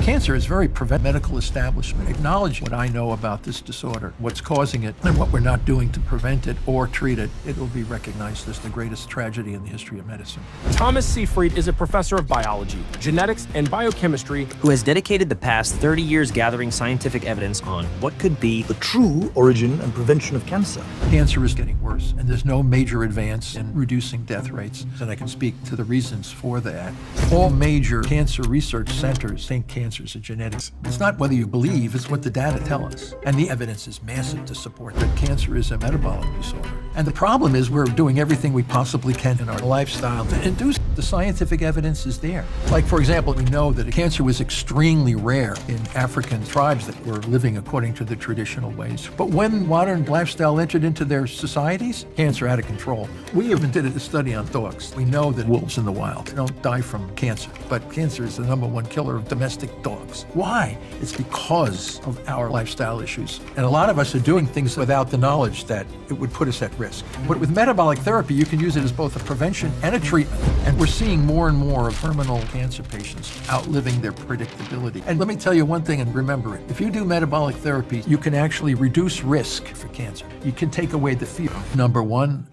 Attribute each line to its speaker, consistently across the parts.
Speaker 1: Cancer is very prevent medical establishment. Acknowledge what I know about this disorder, what's causing it, and what we're not doing to prevent it or treat it. It will be recognized as the greatest tragedy in the history of medicine.
Speaker 2: Thomas Seyfried is a professor of biology, genetics, and biochemistry
Speaker 3: who has dedicated the past 30 years gathering scientific evidence on what could be
Speaker 4: the true origin and prevention of cancer.
Speaker 1: Cancer is getting worse, and there's no major advance in reducing death rates, and I can speak to the reasons for that. All major cancer research centers think cancer is a genetics. It's not whether you believe, it's what the data tell us. And the evidence is massive to support that cancer is a metabolic disorder. And the problem is we're doing everything we possibly can in our lifestyle to induce. The scientific evidence is there. Like, for example, we know that cancer was extremely rare in African tribes that were living according to the traditional ways. But when modern lifestyle entered into their societies, cancer out of control. We even did a study on dogs. We know that wolves in the wild don't die from cancer, but cancer is the #1 killer of domestic dogs. Why? It's because of our lifestyle issues. And a lot of us are doing things without the knowledge that it would put us at risk. But with metabolic therapy, you can use it as both a prevention and a treatment. And we're seeing more and more of terminal cancer patients outliving their predictability. And let me tell you one thing, and remember it. If you do metabolic therapy, you can actually reduce risk for cancer. You can take away the fear. Number one,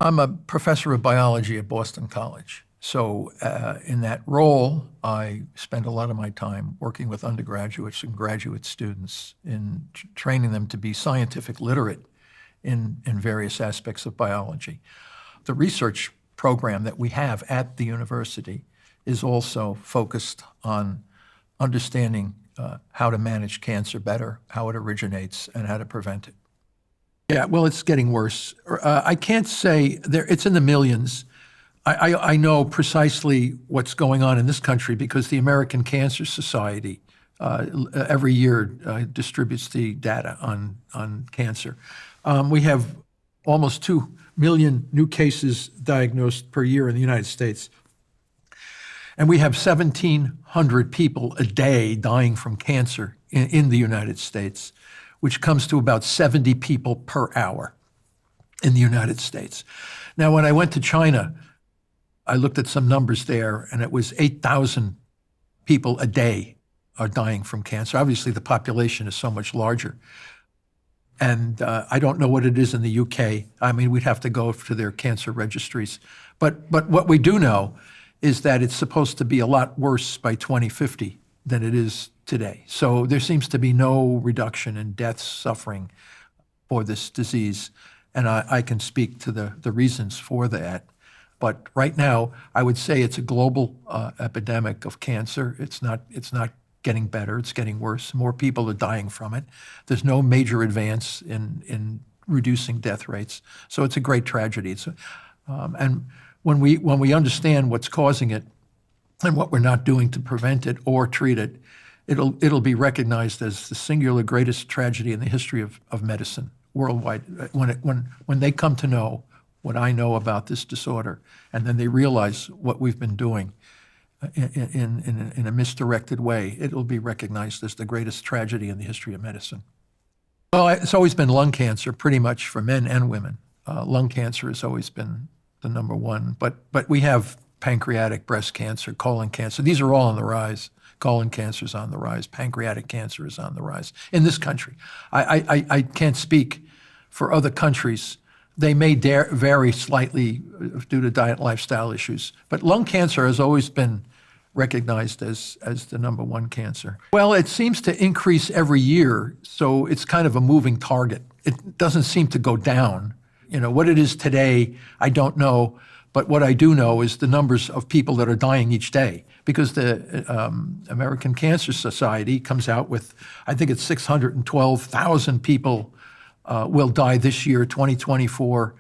Speaker 1: I'm a professor of biology at Boston College. So in that role, I spend a lot of my time working with undergraduates and graduate students in training them to be scientific literate in various aspects of biology. The research program that we have at the university is also focused on understanding how to manage cancer better, how it originates, and how to prevent it. Yeah, well, it's getting worse. I can't say it's in the millions. I know precisely what's going on in this country because the American Cancer Society every year distributes the data on cancer. We have almost 2 million new cases diagnosed per year in the United States. And we have 1,700 people a day dying from cancer in the United States, which comes to about 70 people per hour in the United States. Now, when I went to China, I looked at some numbers there, and it was 8,000 people a day are dying from cancer. Obviously, the population is so much larger. And I don't know what it is in the UK. I mean, we'd have to go to their cancer registries. But what we do know is that it's supposed to be a lot worse by 2050 than it is today. So there seems to be no reduction in deaths, suffering for this disease. And I can speak to the reasons for that. But right now, I would say it's a global epidemic of cancer. It's not getting better, it's getting worse. More people are dying from it. There's no major advance in reducing death rates. So it's a great tragedy. And when we understand what's causing it and what we're not doing to prevent it or treat it, it'll be recognized as the singular greatest tragedy in the history of medicine worldwide. When they come to know what I know about this disorder, and then they realize what we've been doing in a misdirected way, it will be recognized as the greatest tragedy in the history of medicine. Well, it's always been lung cancer, pretty much for men and women. Lung cancer has always been the #1, but we have pancreatic, breast cancer, colon cancer. These are all on the rise. Colon cancer is on the rise. Pancreatic cancer is on the rise in this country. I can't speak for other countries. They may vary slightly due to diet and lifestyle issues, but lung cancer has always been recognized as the #1 cancer. Well, it seems to increase every year, so it's kind of a moving target. It doesn't seem to go down. You know, what it is today, I don't know, but what I do know is the numbers of people that are dying each day, because the American Cancer Society comes out with, I think it's 612,000 people will die this year, 2024,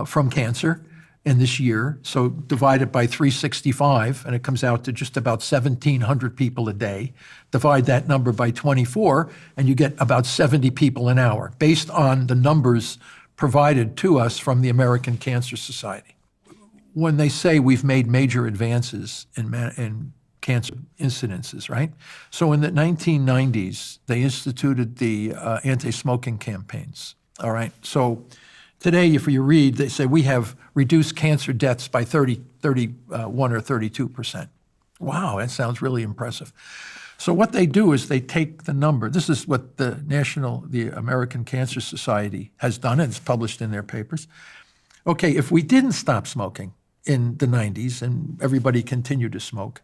Speaker 1: from cancer in this year. So divide it by 365, and it comes out to just about 1,700 people a day. Divide that number by 24, and you get about 70 people an hour, based on the numbers provided to us from the American Cancer Society. When they say we've made major advances in cancer incidences, right? So in the 1990s, they instituted the anti-smoking campaigns, all right? So today, if you read, they say we have reduced cancer deaths by 31 or 32%, Wow, that sounds really impressive. So what they do is they take the number. This is what the American Cancer Society has done, and it's published in their papers. Okay, if we didn't stop smoking in the 90s and everybody continued to smoke,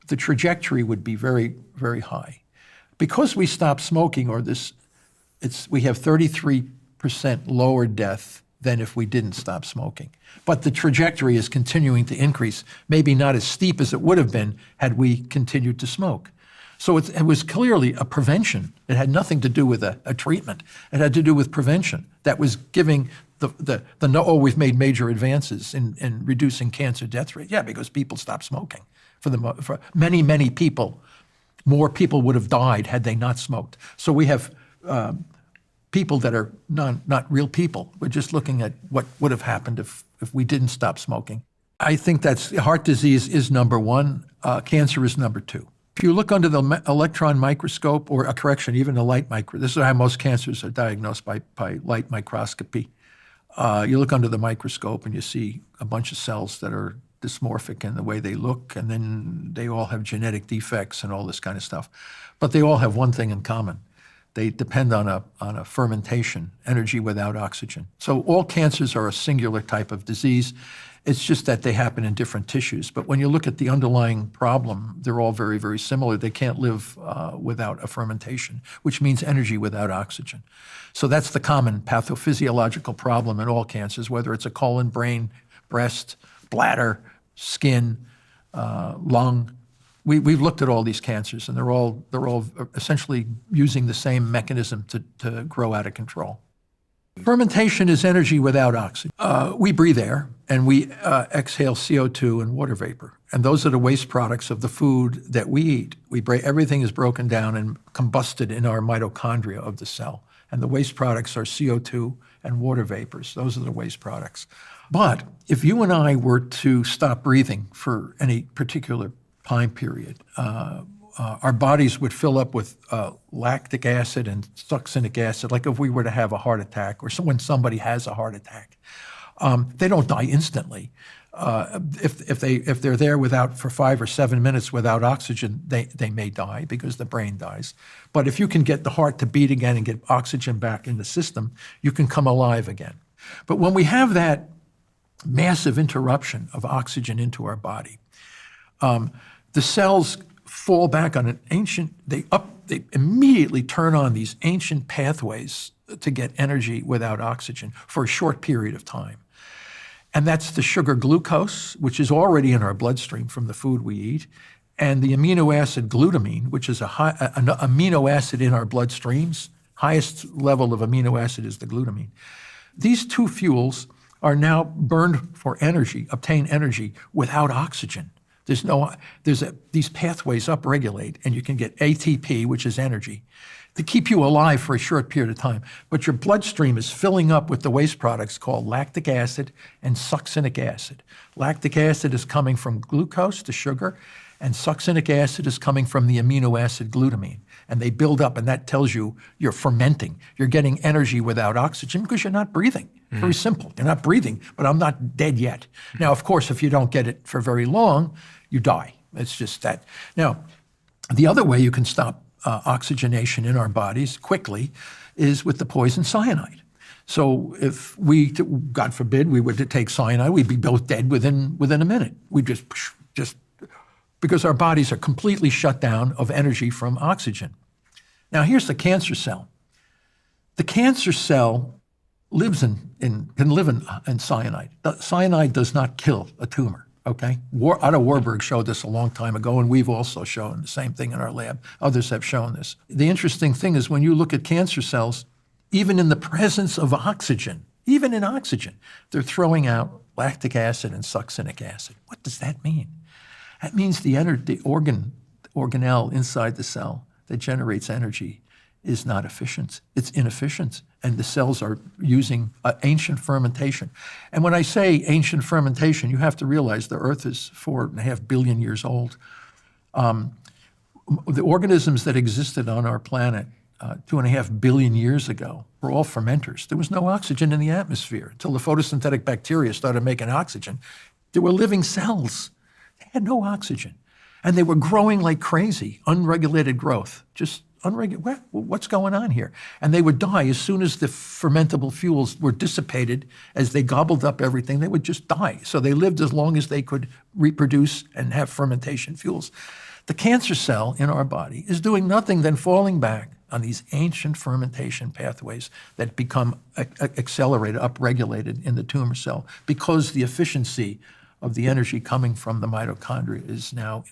Speaker 1: the trajectory would be very, very high. Because we stopped smoking, we have 33% lower death than if we didn't stop smoking. But the trajectory is continuing to increase, maybe not as steep as it would have been had we continued to smoke. So it was clearly a prevention. It had nothing to do with a treatment. It had to do with prevention that was giving we've made major advances in reducing cancer death rate. Yeah, because people stopped smoking. For many, many people, more people would have died had they not smoked. So we have people that are not real people. We're just looking at what would have happened if we didn't stop smoking. I think that's heart disease is number one. Cancer is number two. If you look under the electron microscope, or even a light microscope, this is how most cancers are diagnosed by light microscopy. You look under the microscope and you see a bunch of cells that are dysmorphic in the way they look, and then they all have genetic defects and all this kind of stuff. But they all have one thing in common. They depend on a fermentation, energy without oxygen. So all cancers are a singular type of disease. It's just that they happen in different tissues. But when you look at the underlying problem, they're all very, very similar. They can't live without a fermentation, which means energy without oxygen. So that's the common pathophysiological problem in all cancers, whether it's a colon, brain, breast, bladder, skin, lung. We've looked at all these cancers, and they're all essentially using the same mechanism to grow out of control. Fermentation is energy without oxygen. We breathe air, and we exhale CO2 and water vapor. And those are the waste products of the food that we eat. Everything is broken down and combusted in our mitochondria of the cell. And the waste products are CO2 and water vapors. Those are the waste products. But if you and I were to stop breathing for any particular time period, our bodies would fill up with lactic acid and succinic acid, like if we were to have a heart attack, or when somebody has a heart attack. They don't die instantly. If they're there for 5 or 7 minutes without oxygen, they may die because the brain dies. But if you can get the heart to beat again and get oxygen back in the system, you can come alive again. But when we have that massive interruption of oxygen into our body, the cells fall back on they immediately turn on these ancient pathways to get energy without oxygen for a short period of time. And that's the sugar glucose, which is already in our bloodstream from the food we eat, and the amino acid glutamine, which is an amino acid in our bloodstreams. Highest level of amino acid is the glutamine. These two fuels are now burned for energy, obtain energy without oxygen. These pathways upregulate, and you can get ATP, which is energy, to keep you alive for a short period of time. But your bloodstream is filling up with the waste products called lactic acid and succinic acid. Lactic acid is coming from glucose, the sugar, and succinic acid is coming from the amino acid glutamine. And they build up, and that tells you you're fermenting. You're getting energy without oxygen because you're not breathing. Very simple. You're not breathing, but I'm not dead yet. Now, of course, if you don't get it for very long, you die. It's just that. Now, the other way you can stop oxygenation in our bodies quickly is with the poison cyanide. So if we, God forbid, we were to take cyanide, we'd be both dead within a minute. We just because our bodies are completely shut down of energy from oxygen. Now here's the cancer cell. The cancer cell can live in cyanide. The cyanide does not kill a tumor. Okay, Otto Warburg showed this a long time ago, and we've also shown the same thing in our lab. Others have shown this. The interesting thing is when you look at cancer cells, even in the presence of oxygen, even in oxygen, they're throwing out lactic acid and succinic acid. What does that mean? That means the organelle inside the cell that generates energy is not efficient. It's inefficient. And the cells are using ancient fermentation. And when I say ancient fermentation, you have to realize the Earth is 4.5 billion years old. The organisms that existed on our planet 2.5 billion years ago were all fermenters. There was no oxygen in the atmosphere until the photosynthetic bacteria started making oxygen. There were living cells. They had no oxygen. And they were growing like crazy, unregulated growth, just unregulated. What's going on here? And they would die as soon as the fermentable fuels were dissipated. As they gobbled up everything, they would just die. So they lived as long as they could reproduce and have fermentation fuels. The cancer cell in our body is doing nothing than falling back on these ancient fermentation pathways that become accelerated, upregulated in the tumor cell because the efficiency of the energy coming from the mitochondria is now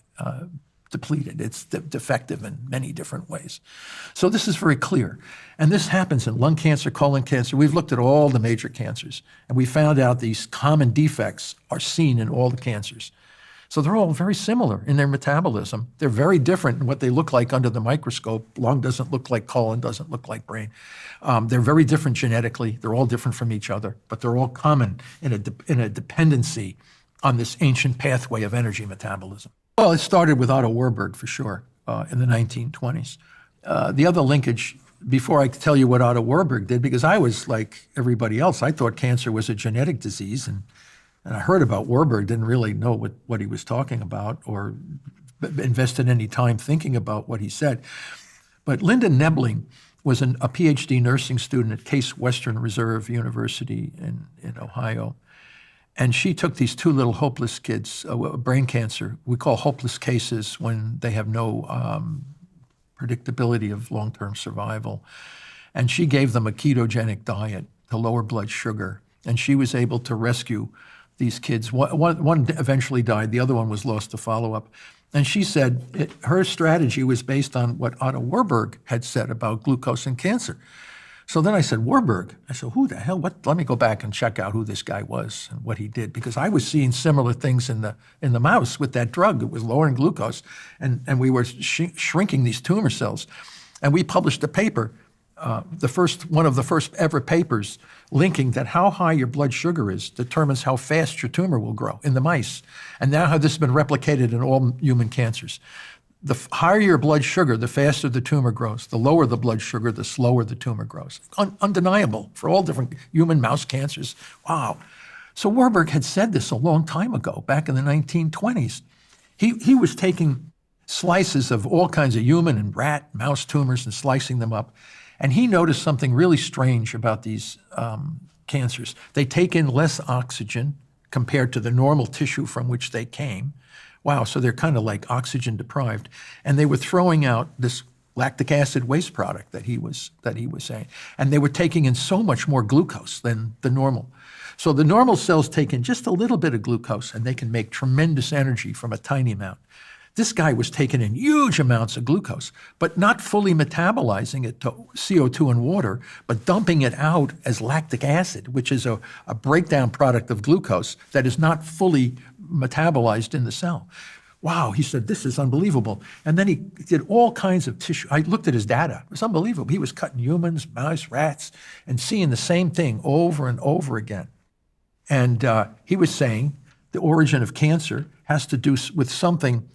Speaker 1: depleted. It's defective in many different ways. So this is very clear. And this happens in lung cancer, colon cancer. We've looked at all the major cancers, and we found out these common defects are seen in all the cancers. So they're all very similar in their metabolism. They're very different in what they look like under the microscope. Lung doesn't look like colon, doesn't look like brain. They're very different genetically. They're all different from each other, but they're all common in a dependency on this ancient pathway of energy metabolism. Well, it started with Otto Warburg for sure in the 1920s. The other linkage, before I tell you what Otto Warburg did, because I was like everybody else, I thought cancer was a genetic disease, and I heard about Warburg, didn't really know what he was talking about or invested any time thinking about what he said. But Linda Nebling was a PhD nursing student at Case Western Reserve University in Ohio. And she took these two little hopeless kids, brain cancer. We call hopeless cases when they have no predictability of long-term survival. And she gave them a ketogenic diet to lower blood sugar. And she was able to rescue these kids. One eventually died. The other one was lost to follow-up. And she said her strategy was based on what Otto Warburg had said about glucose and cancer. So then I said, Warburg. I said, who the hell? Let me go back and check out who this guy was and what he did, because I was seeing similar things in the mouse with that drug. It was lowering glucose, and we were shrinking these tumor cells. And we published a paper, one of the first ever papers, linking that how high your blood sugar is determines how fast your tumor will grow in the mice. And now how this has been replicated in all human cancers. The higher your blood sugar, the faster the tumor grows. The lower the blood sugar, the slower the tumor grows. Undeniable for all different human mouse cancers. Wow. So Warburg had said this a long time ago, back in the 1920s. He was taking slices of all kinds of human and rat, mouse tumors and slicing them up. And he noticed something really strange about these cancers. They take in less oxygen compared to the normal tissue from which they came. Wow, so they're kind of like oxygen deprived. And they were throwing out this lactic acid waste product that he was saying. And they were taking in so much more glucose than the normal. So the normal cells take in just a little bit of glucose and they can make tremendous energy from a tiny amount. This guy was taking in huge amounts of glucose, but not fully metabolizing it to CO2 and water, but dumping it out as lactic acid, which is a breakdown product of glucose that is not fully metabolized in the cell. Wow, he said, this is unbelievable. And then he did all kinds of tissue. I looked at his data. It was unbelievable. He was cutting humans, mice, rats, and seeing the same thing over and over again. And he was saying the origin of cancer has to do with something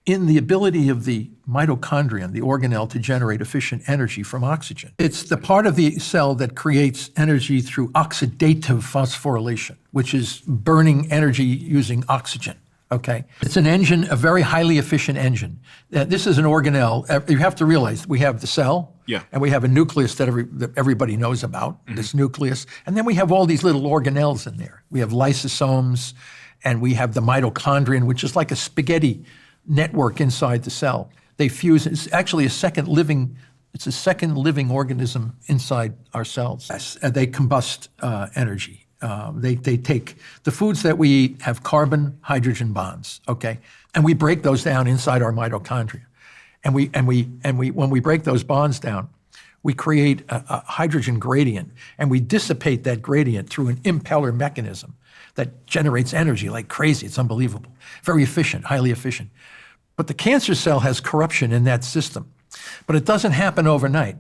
Speaker 1: in the ability of the mitochondrion, the organelle, to generate efficient energy from oxygen. It's the part of the cell that creates energy through oxidative phosphorylation, which is burning energy using oxygen, okay? It's an engine, a very highly efficient engine. This is an organelle. You have to realize we have the cell, and we have a nucleus that everybody knows about, this nucleus, and then we have all these little organelles in there. We have lysosomes, and we have the mitochondrion, which is like a spaghetti network inside the cell. They fuse. It's actually a second living organism inside our cells. They combust energy. They take the foods that we eat have carbon-hydrogen bonds. Okay, and we break those down inside our mitochondria, and when we break those bonds down, we create a hydrogen gradient, and we dissipate that gradient through an impeller mechanism that generates energy like crazy. It's unbelievable. Very efficient, highly efficient. But the cancer cell has corruption in that system. But it doesn't happen overnight.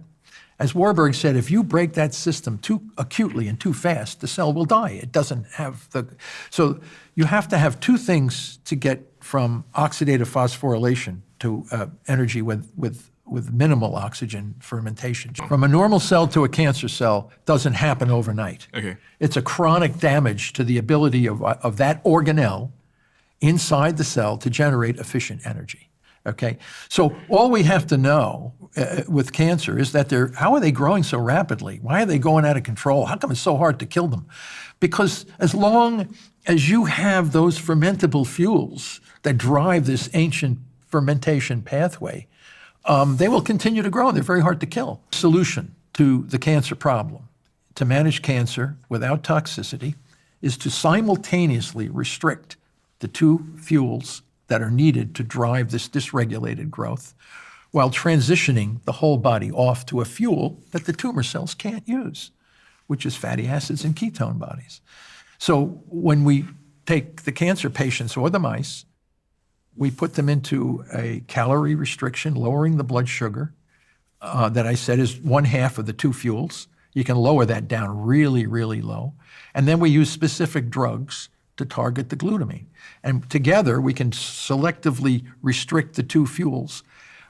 Speaker 1: As Warburg said, if you break that system too acutely and too fast, the cell will die. It doesn't have the... So you have to have two things to get from oxidative phosphorylation to energy with minimal oxygen fermentation. From a normal cell to a cancer cell doesn't happen overnight.
Speaker 5: Okay.
Speaker 1: It's a chronic damage to the ability of that organelle inside the cell to generate efficient energy. Okay, so all we have to know with cancer is that how are they growing so rapidly? Why are they going out of control? How come it's so hard to kill them? Because as long as you have those fermentable fuels that drive this ancient fermentation pathway, they will continue to grow. They're very hard to kill. Solution to the cancer problem, to manage cancer without toxicity, is to simultaneously restrict the two fuels that are needed to drive this dysregulated growth while transitioning the whole body off to a fuel that the tumor cells can't use, which is fatty acids and ketone bodies. So when we take the cancer patients or the mice, we put them into a calorie restriction, lowering the blood sugar that I said is 1/2 of the two fuels. You can lower that down really, really low. And then we use specific drugs to target the glutamine. And together we can selectively restrict the two fuels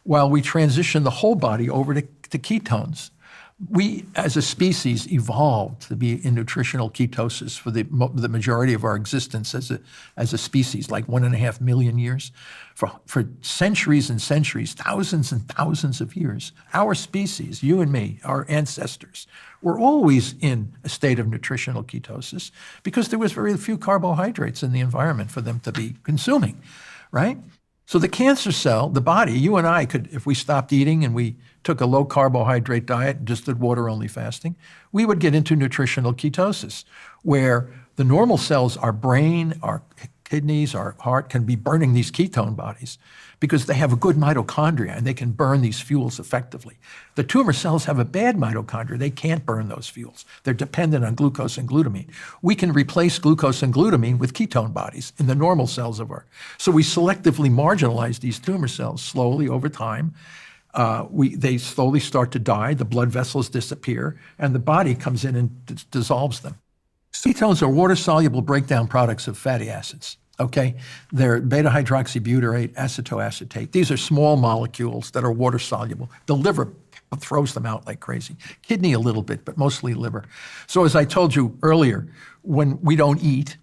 Speaker 1: while we transition the whole body over to ketones. We, as a species, evolved to be in nutritional ketosis for the majority of our existence as a species, like 1.5 million years. For centuries and centuries, thousands and thousands of years, our species, you and me, our ancestors, were always in a state of nutritional ketosis because there was very few carbohydrates in the environment for them to be consuming, right? So the cancer cell, the body, you and I could, if we stopped eating and we took a low carbohydrate diet, just did water only fasting, we would get into nutritional ketosis, where the normal cells, our brain, our kidneys, our heart, can be burning these ketone bodies because they have a good mitochondria and they can burn these fuels effectively. The tumor cells have a bad mitochondria. They can't burn those fuels. They're dependent on glucose and glutamine. We can replace glucose and glutamine with ketone bodies in the normal cells of our. So we selectively marginalize these tumor cells slowly over time. They slowly start to die, the blood vessels disappear, and the body comes in and dissolves them. Ketones are water-soluble breakdown products of fatty acids, okay? They're beta-hydroxybutyrate, acetoacetate. These are small molecules that are water-soluble. The liver throws them out like crazy. Kidney a little bit, but mostly liver. So as I told you earlier, when we don't eat,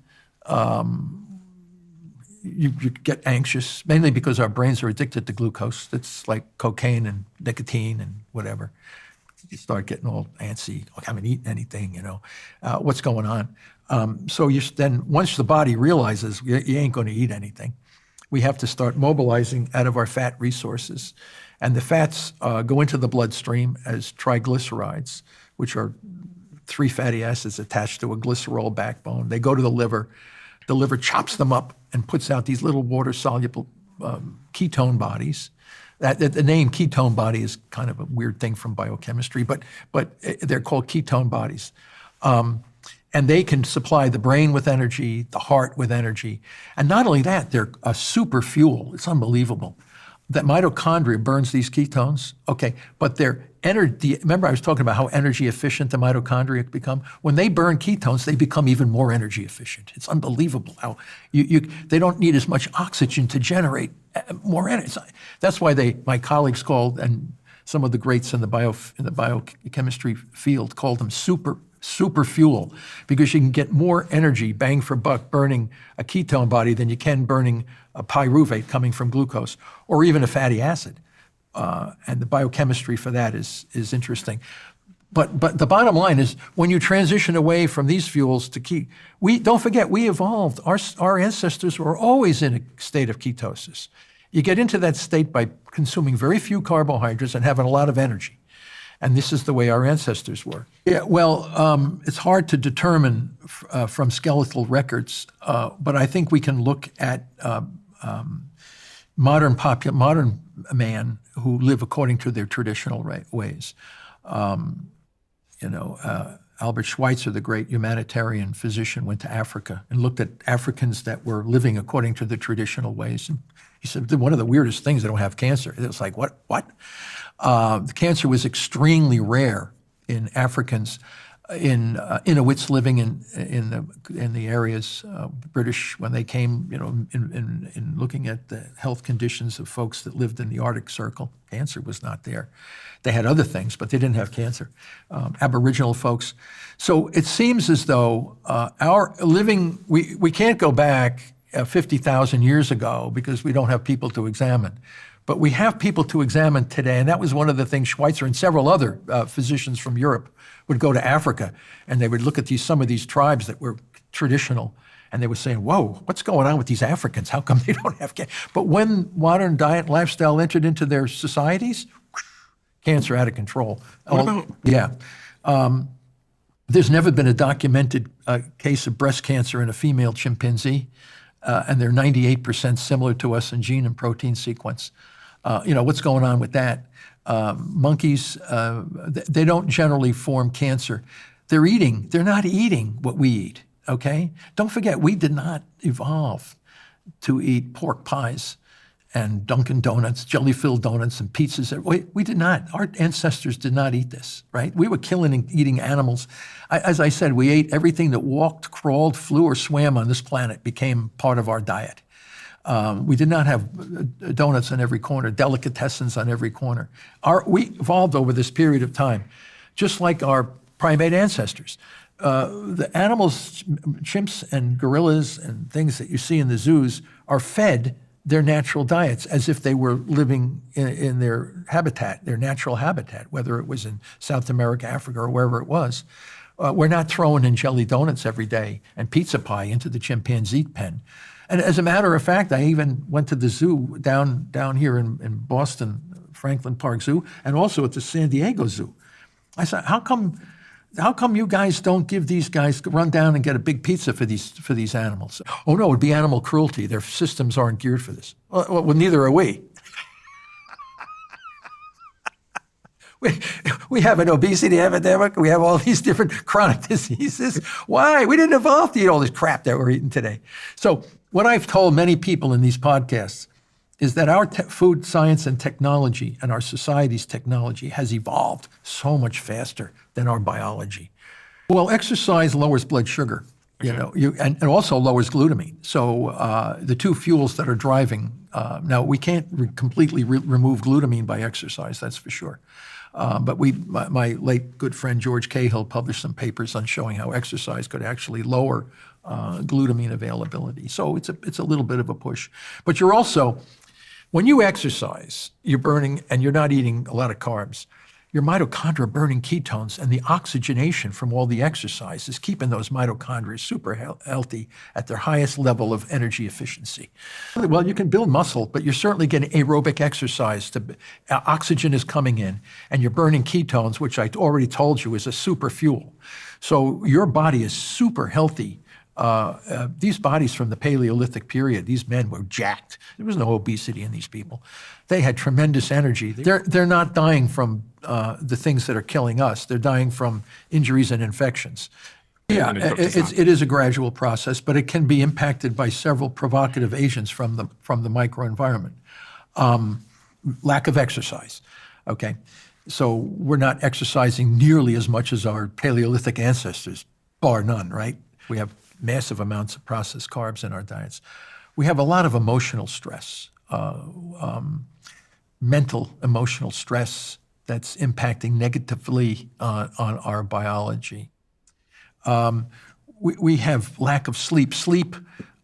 Speaker 1: you get anxious, mainly because our brains are addicted to glucose. It's like cocaine and nicotine and whatever. You start getting all antsy, I haven't eaten anything, what's going on? So then once the body realizes you ain't going to eat anything, we have to start mobilizing out of our fat resources. And the fats go into the bloodstream as triglycerides, which are 3 fatty acids attached to a glycerol backbone. They go to the liver. The liver chops them up and puts out these little water-soluble ketone bodies. The name ketone body is kind of a weird thing from biochemistry, but they're called ketone bodies. And they can supply the brain with energy, the heart with energy. And not only that, they're a super fuel. It's unbelievable. That mitochondria burns these ketones, okay, but they're energy. Remember I was talking about how energy efficient the mitochondria become? When they burn ketones, they become even more energy efficient. It's unbelievable how they don't need as much oxygen to generate more energy. That's why my colleagues called, and some of the greats in the biochemistry field called them super fuel, because you can get more energy, bang for buck, burning a ketone body than you can burning a pyruvate coming from glucose, or even a fatty acid. And the biochemistry for that is interesting. But the bottom line is, when you transition away from these fuels to don't forget, we evolved. Our ancestors were always in a state of ketosis. You get into that state by consuming very few carbohydrates and having a lot of energy. And this is the way our ancestors were. Yeah, well, it's hard to determine from skeletal records, but I think we can look at modern man who live according to their traditional ways. Albert Schweitzer, the great humanitarian physician, went to Africa and looked at Africans that were living according to the traditional ways. And he said, one of the weirdest things, they don't have cancer. It was like, what? The cancer was extremely rare in Africans, in Inuits living in the areas, British, when they came, in looking at the health conditions of folks that lived in the Arctic Circle. Cancer was not there. They had other things, but they didn't have cancer. Aboriginal folks. So it seems as though our living, we can't go back 50,000 years ago because we don't have people to examine. But we have people to examine today, and that was one of the things Schweitzer and several other physicians from Europe would go to Africa, and they would look at some of these tribes that were traditional, and they were saying, whoa, what's going on with these Africans? How come they don't have cancer? But when modern diet and lifestyle entered into their societies, cancer out of control. Yeah. There's never been a documented case of breast cancer in a female chimpanzee, and they're 98% similar to us in gene and protein sequence. What's going on with that? Monkeys, they don't generally form cancer. They're not eating what we eat, okay? Don't forget, we did not evolve to eat pork pies and Dunkin' Donuts, jelly-filled donuts and pizzas. We did not. Our ancestors did not eat this, right? We were killing and eating animals. As I said, we ate everything that walked, crawled, flew, or swam on this planet became part of our diet. We did not have donuts on every corner, delicatessens on every corner. We evolved over this period of time, just like our primate ancestors. The animals, chimps and gorillas and things that you see in the zoos are fed their natural diets as if they were living in their habitat, their natural habitat, whether it was in South America, Africa, or wherever it was. We're not throwing in jelly donuts every day and pizza pie into the chimpanzee pen. And as a matter of fact, I even went to the zoo down here in Boston, Franklin Park Zoo, and also at the San Diego Zoo. I said, how come you guys don't give these guys, run down and get a big pizza for these animals? Oh no, it'd be animal cruelty. Their systems aren't geared for this. Well, neither are we. We have an obesity epidemic. We have all these different chronic diseases. Why? We didn't evolve to eat all this crap that we're eating today. So what I've told many people in these podcasts is that our food science and technology and our society's technology has evolved so much faster than our biology. Well, exercise lowers blood sugar, and also lowers glutamine. So the two fuels that are driving, now we can't completely remove glutamine by exercise, that's for sure. But my late good friend George Cahill published some papers on showing how exercise could actually lower glutamine availability. So it's a little bit of a push. But you're also, when you exercise, you're burning, and you're not eating a lot of carbs, your mitochondria are burning ketones, and the oxygenation from all the exercise is keeping those mitochondria super healthy at their highest level of energy efficiency. Well, you can build muscle, but you're certainly getting aerobic exercise. Oxygen is coming in, and you're burning ketones, which I already told you is a super fuel. So your body is super healthy. These bodies from the Paleolithic period, these men were jacked. There was no obesity in these people. They had tremendous energy. They're not dying from the things that are killing us. They're dying from injuries and infections. Yeah, it is a gradual process, but it can be impacted by several provocative agents from the microenvironment. Lack of exercise, okay? So we're not exercising nearly as much as our Paleolithic ancestors, bar none, right? We have massive amounts of processed carbs in our diets. We have a lot of emotional stress, mental emotional stress that's impacting negatively on our biology. We have lack of sleep. Sleep,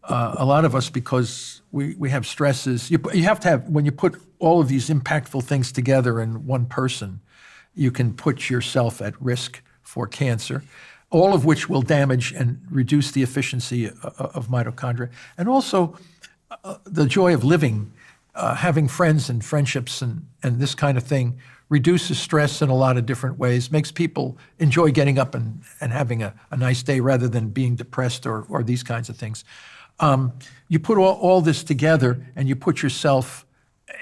Speaker 1: a lot of us, because we have stresses. You have to have, when you put all of these impactful things together in one person, you can put yourself at risk for cancer, all of which will damage and reduce the efficiency of mitochondria. And also the joy of living, having friends and friendships and this kind of thing reduces stress in a lot of different ways, makes people enjoy getting up and having a nice day rather than being depressed or these kinds of things. You put all this together and you put yourself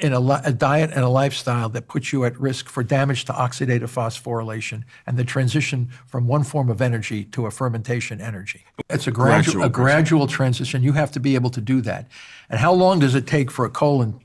Speaker 1: in a diet and a lifestyle that puts you at risk for damage to oxidative phosphorylation and the transition from one form of energy to a fermentation energy. It's a gradual transition. You have to be able to do that. And how long does it take for a colon,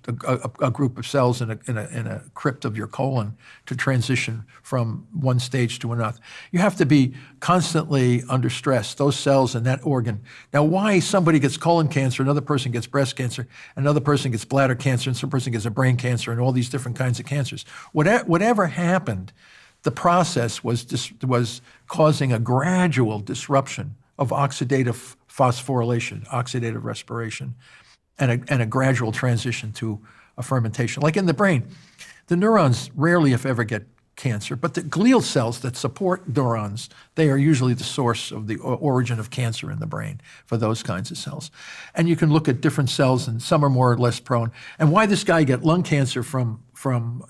Speaker 1: a group of cells in a crypt of your colon to transition from one stage to another? You have to be constantly under stress, those cells and that organ. Now, why somebody gets colon cancer, another person gets breast cancer, another person gets bladder cancer, and some person gets a brain cancer, and all these different kinds of cancers. Whatever happened, the process was causing a gradual disruption of oxidative phosphorylation, oxidative respiration, and a gradual transition to a fermentation. Like in the brain, the neurons rarely, if ever, get cancer, but the glial cells that support neurons, they are usually the source of the origin of cancer in the brain for those kinds of cells. And you can look at different cells, and some are more or less prone. And why this guy get lung cancer from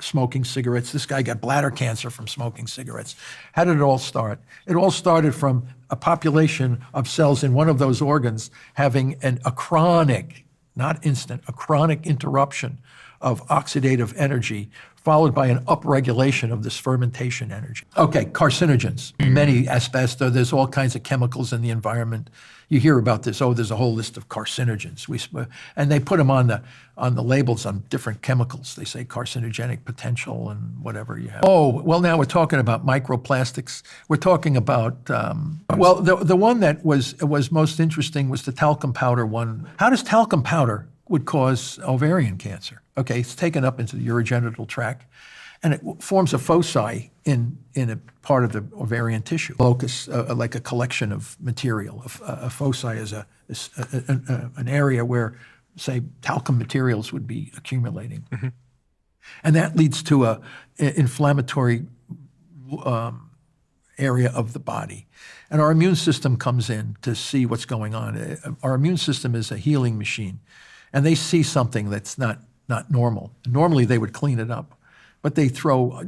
Speaker 1: smoking cigarettes, this guy got bladder cancer from smoking cigarettes. How did it all start? It all started from a population of cells in one of those organs having a chronic, not instant, a chronic interruption of oxidative energy, followed by an upregulation of this fermentation energy. Okay, carcinogens, many asbestos, there's all kinds of chemicals in the environment. You hear about this, there's a whole list of carcinogens. And they put them on the labels on different chemicals. They say carcinogenic potential and whatever you have. Well, now we're talking about microplastics. We're talking about, the one that was most interesting was the talcum powder one. How does talcum powder would cause ovarian cancer? Okay, it's taken up into the urogenital tract, and it forms a foci in a part of the ovarian tissue. Locus, like a collection of material. A foci is an area where, say, talcum materials would be accumulating. Mm-hmm. And that leads to a inflammatory area of the body. And our immune system comes in to see what's going on. Our immune system is a healing machine, and they see something that's not normal. Normally, they would clean it up, but they throw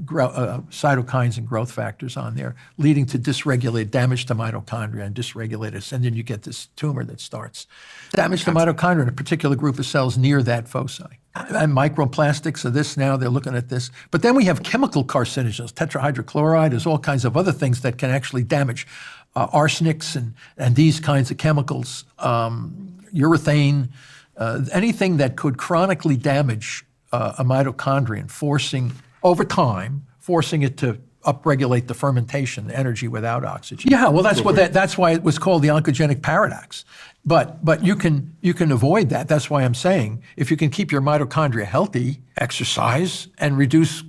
Speaker 1: cytokines and growth factors on there, leading to dysregulated damage to mitochondria and dysregulated, and then you get this tumor that starts. Damage to mitochondria in a particular group of cells near that foci. And microplastics are this now, they're looking at this. But then we have chemical carcinogens, tetrahydrochloride, there's all kinds of other things that can actually damage arsenics and these kinds of chemicals, urethane, anything that could chronically damage a mitochondrion, forcing it to upregulate the fermentation, the energy without oxygen. Yeah, well, that's why it was called the oncogenic paradox. But you can avoid that. That's why I'm saying if you can keep your mitochondria healthy, exercise and reduce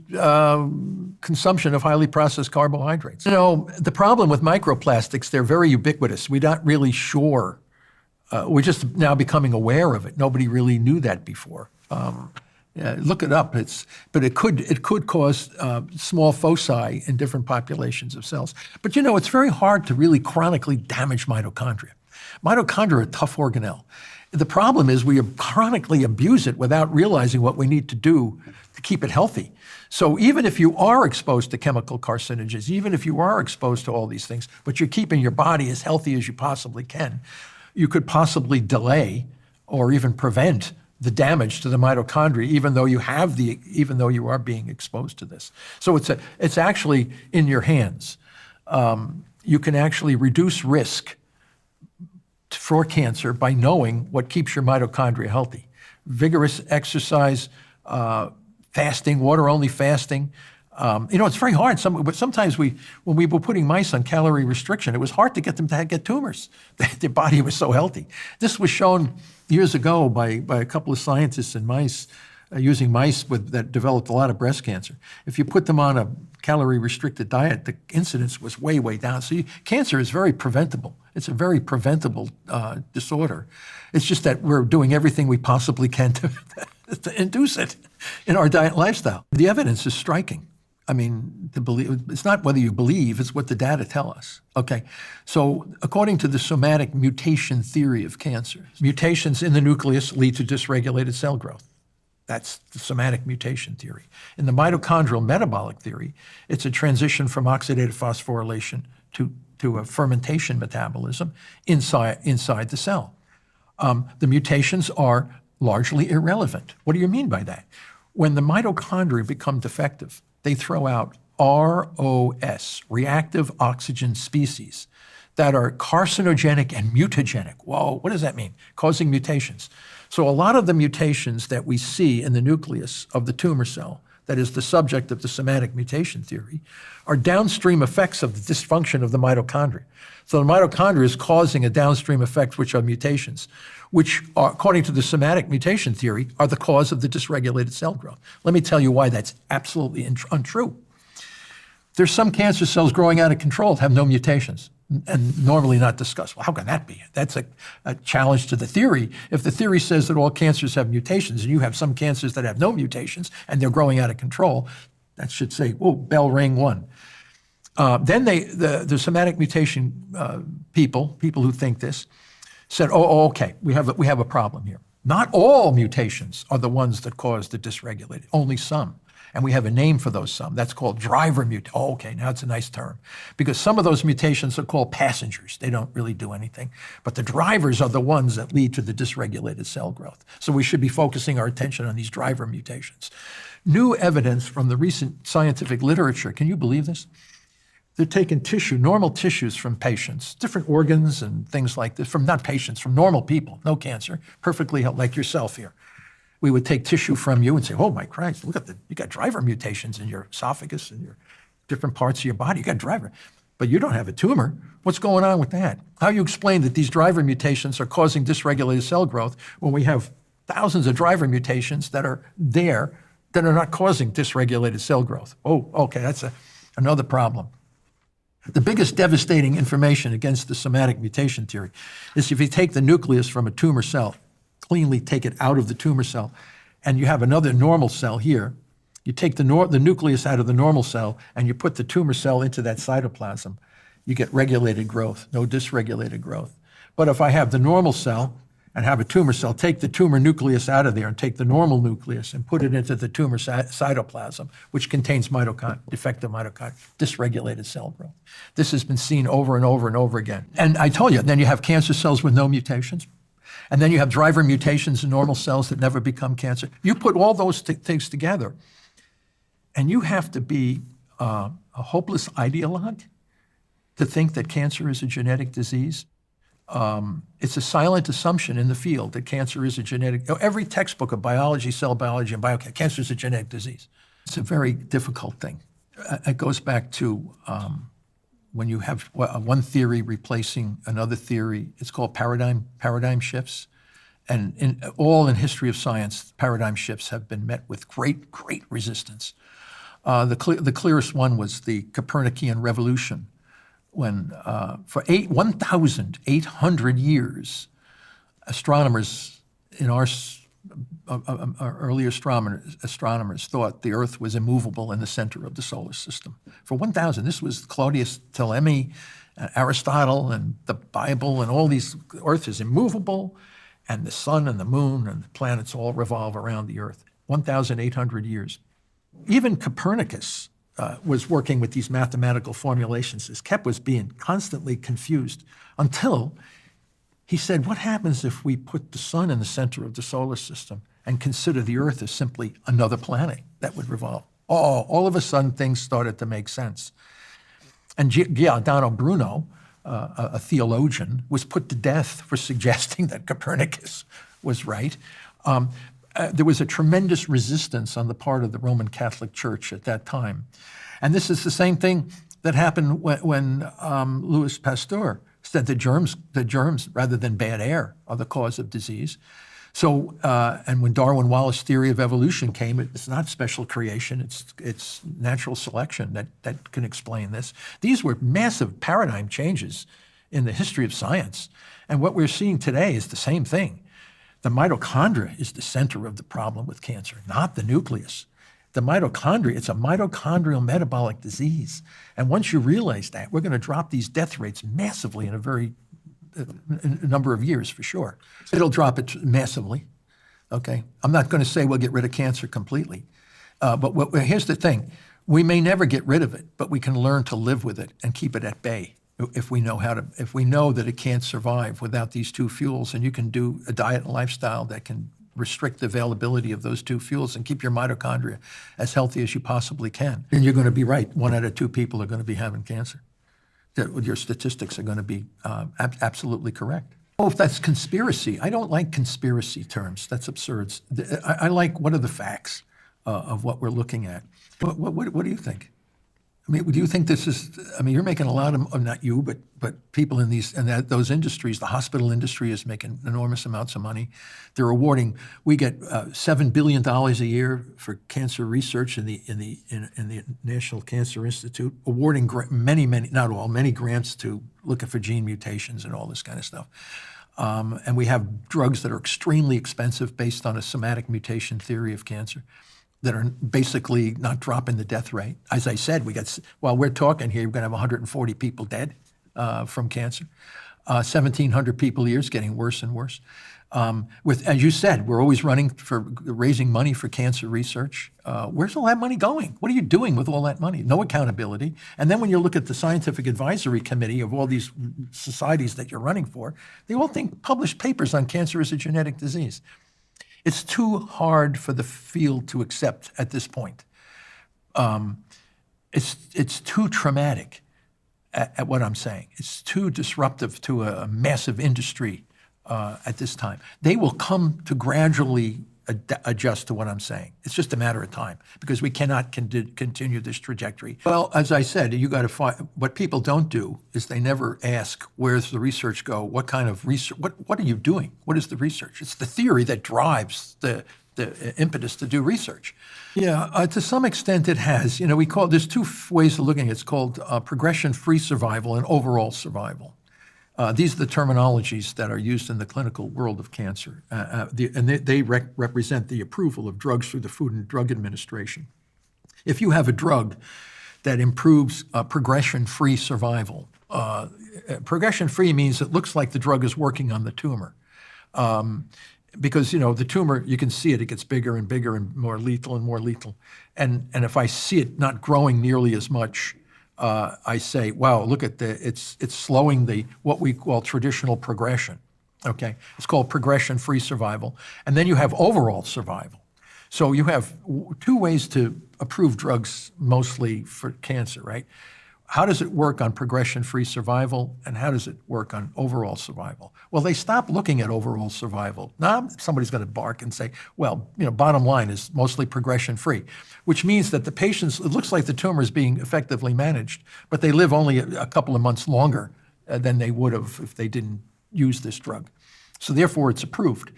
Speaker 1: consumption of highly processed carbohydrates. The problem with microplastics, they're very ubiquitous. We're not really sure. We're just now becoming aware of it. Nobody really knew that before. Look it up. But it could cause small foci in different populations of cells. But it's very hard to really chronically damage mitochondria. Mitochondria are a tough organelle. The problem is we chronically abuse it without realizing what we need to do to keep it healthy. So even if you are exposed to chemical carcinogens, even if you are exposed to all these things, but you're keeping your body as healthy as you possibly can, you could possibly delay or even prevent the damage to the mitochondria, even though you are being exposed to this. So it's actually in your hands. You can actually reduce risk for cancer by knowing what keeps your mitochondria healthy. Vigorous exercise, fasting, water-only fasting. It's very hard. Sometimes when we were putting mice on calorie restriction, it was hard to get them to get tumors. Their body was so healthy. This was shown years ago by a couple of scientists in mice, using mice that developed a lot of breast cancer. If you put them on a calorie-restricted diet, the incidence was way, way down. So cancer is very preventable. It's a very preventable disorder. It's just that we're doing everything we possibly can to induce it in our diet and lifestyle. The evidence is striking. I mean, it's not whether you believe, it's what the data tell us. Okay, so according to the somatic mutation theory of cancer, mutations in the nucleus lead to dysregulated cell growth. That's the somatic mutation theory. In the mitochondrial metabolic theory, it's a transition from oxidative phosphorylation to a fermentation metabolism inside the cell. The mutations are largely irrelevant. What do you mean by that? When the mitochondria become defective, they throw out ROS, reactive oxygen species, that are carcinogenic and mutagenic. Whoa, what does that mean? Causing mutations. So a lot of the mutations that we see in the nucleus of the tumor cell, that is the subject of the somatic mutation theory, are downstream effects of the dysfunction of the mitochondria. So the mitochondria is causing a downstream effect, which are mutations, which are, according to the somatic mutation theory, are the cause of the dysregulated cell growth. Let me tell you why that's absolutely untrue. There's some cancer cells growing out of control that have no mutations. and normally not discussed. Well, how can that be? That's a challenge to the theory. If the theory says that all cancers have mutations and you have some cancers that have no mutations and they're growing out of control, that should say, whoa, bell ring one. Then the somatic mutation people who think this, said, okay, we have a problem here. Not all mutations are the ones that cause the dysregulated, only some. And we have a name for those some. That's called driver mutation. Oh, okay, now it's a nice term. Because some of those mutations are called passengers. They don't really do anything. But the drivers are the ones that lead to the dysregulated cell growth. So we should be focusing our attention on these driver mutations. New evidence from the recent scientific literature, can you believe this? They're taking tissue, normal tissues from patients, different organs and things like this, from not patients, from normal people, no cancer, perfectly healthy, like yourself here. We would take tissue from you and say, oh my Christ, look at you got driver mutations in your esophagus and your different parts of your body, you got driver, but you don't have a tumor. What's going on with that? How you explain that these driver mutations are causing dysregulated cell growth when we have thousands of driver mutations that are there that are not causing dysregulated cell growth? Oh, okay, that's another problem. The biggest devastating information against the somatic mutation theory is if you take the nucleus from a tumor cell, cleanly take it out of the tumor cell, and you have another normal cell here, you take the nucleus out of the normal cell and you put the tumor cell into that cytoplasm, you get regulated growth, no dysregulated growth. But if I have the normal cell and have a tumor cell, take the tumor nucleus out of there and take the normal nucleus and put it into the tumor cytoplasm, which contains defective mitochondria, dysregulated cell growth. This has been seen over and over and over again. And I told you, then you have cancer cells with no mutations, and then you have driver mutations in normal cells that never become cancer. You put all those things together, and you have to be a hopeless ideologue to think that cancer is a genetic disease. It's a silent assumption in the field that cancer is a genetic. Every textbook of biology, cell biology, and biochem, cancer is a genetic disease. It's a very difficult thing. It goes back to when you have one theory replacing another theory. It's called paradigm shifts, and in history of science, paradigm shifts have been met with great resistance. The clearest one was the Copernican revolution, when for 1,800 years, astronomers in our early astronomers thought the Earth was immovable in the center of the solar system. For 1,000, this was Claudius Ptolemy, Aristotle, and the Bible, and all these. Earth is immovable, and the sun and the moon and the planets all revolve around the Earth. 1,800 years. Even Copernicus was working with these mathematical formulations. His Kep was being constantly confused until he said, what happens if we put the sun in the center of the solar system and consider the Earth as simply another planet that would revolve? Oh, all of a sudden things started to make sense. And Giordano Bruno, a theologian, was put to death for suggesting that Copernicus was right. There was a tremendous resistance on the part of the Roman Catholic Church at that time. And this is the same thing that happened when Louis Pasteur said that germs, rather than bad air, are the cause of disease. So, and when Darwin Wallace theory of evolution came, it's not special creation, it's natural selection that can explain this. These were massive paradigm changes in the history of science. And what we're seeing today is the same thing. The mitochondria is the center of the problem with cancer, not the nucleus. The mitochondria, it's a mitochondrial metabolic disease. And once you realize that, we're going to drop these death rates massively in a number of years, for sure. It'll drop it massively, okay? I'm not going to say we'll get rid of cancer completely. But here's the thing. We may never get rid of it, but we can learn to live with it and keep it at bay. If we know that it can't survive without these two fuels, and you can do a diet and lifestyle that can restrict the availability of those two fuels and keep your mitochondria as healthy as you possibly can, then you're going to be right. 1 out of 2 people are going to be having cancer. Your statistics are going to be absolutely correct. Oh, if that's conspiracy, I don't like conspiracy terms. That's absurd. I like what are the facts of what we're looking at. What do you think? I mean, do you think this is? I mean, you're making a lot of not you, but people in these and those industries. The hospital industry is making enormous amounts of money. They're awarding. We get $7 billion a year for cancer research in the National Cancer Institute, awarding many, not all, many grants to looking for gene mutations and all this kind of stuff. And we have drugs that are extremely expensive based on a somatic mutation theory of cancer, that are basically not dropping the death rate. As I said, while we're talking here, we're going to have 140 people dead from cancer. 1,700 people a year is getting worse and worse. As you said, we're always raising money for cancer research. Where's all that money going? What are you doing with all that money? No accountability. And then when you look at the scientific advisory committee of all these societies that you're running for, they all publish papers on cancer as a genetic disease. It's too hard for the field to accept at this point. It's too traumatic at what I'm saying. It's too disruptive to a massive industry at this time. They will come to gradually adjust to what I'm saying. It's just a matter of time because we cannot continue this trajectory. Well, as I said, you got to find. What people don't do is they never ask, where's the research go? What kind of research? What are you doing? What is the research? It's the theory that drives the impetus to do research. Yeah, to some extent it has. There's two ways of looking at it. It's called progression-free survival and overall survival. These are the terminologies that are used in the clinical world of cancer, and they represent the approval of drugs through the Food and Drug Administration. If you have a drug that improves progression-free survival, progression-free means it looks like the drug is working on the tumor. Because, the tumor, you can see it gets bigger and bigger and more lethal and more lethal. And if I see it not growing nearly as much, I say, wow, look at it's slowing what we call traditional progression, okay? It's called progression-free survival. And then you have overall survival. So you have two ways to approve drugs mostly for cancer, right? How does it work on progression-free survival, and how does it work on overall survival? Well, they stop looking at overall survival. Now, somebody's going to bark and say, well, bottom line is mostly progression-free, which means that the patients, it looks like the tumor is being effectively managed, but they live only a couple of months longer than they would have if they didn't use this drug. So therefore, it's approved,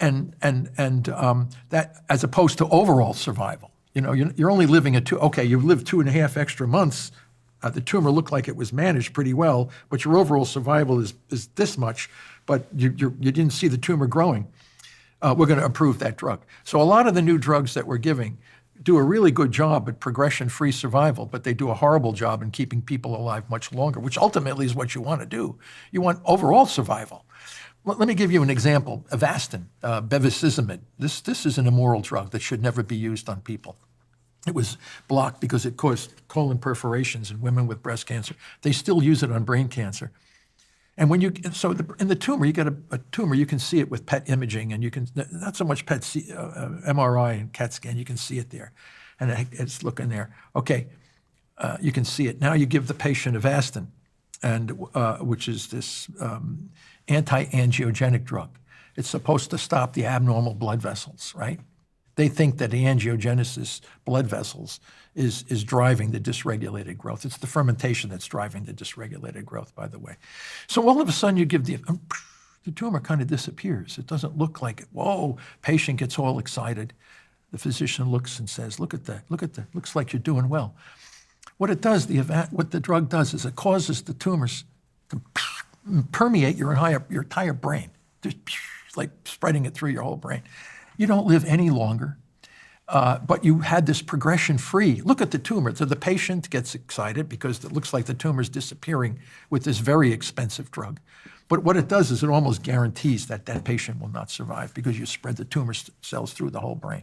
Speaker 1: and that as opposed to overall survival. You're only living you lived 2.5 extra months. The tumor looked like it was managed pretty well, but your overall survival is this much, but you didn't see the tumor growing. We're going to approve that drug. So a lot of the new drugs that we're giving do a really good job at progression-free survival, but they do a horrible job in keeping people alive much longer, which ultimately is what you want to do. You want overall survival. Let me give you an example. Avastin, bevacizumab. This is an immoral drug that should never be used on people. It was blocked because it caused colon perforations in women with breast cancer. They still use it on brain cancer. And in the tumor, you get a tumor, you can see it with PET imaging, and you can, not so much PET, MRI and CAT scan, you can see it there. And it's looking there. Okay, you can see it. Now you give the patient Avastin, which is this anti-angiogenic drug. It's supposed to stop the abnormal blood vessels, right? They think that the angiogenesis blood vessels is driving the dysregulated growth. It's the fermentation that's driving the dysregulated growth, by the way. So all of a sudden you give the tumor kind of disappears. It doesn't look like it. Whoa, patient gets all excited. The physician looks and says, look at that, looks like you're doing well. What it does, what the drug does is it causes the tumors to permeate your entire brain, just like spreading it through your whole brain. You don't live any longer, but you had this progression-free. Look at the tumor. So the patient gets excited because it looks like the tumor's disappearing with this very expensive drug. But what it does is it almost guarantees that that patient will not survive because you spread the tumor cells through the whole brain.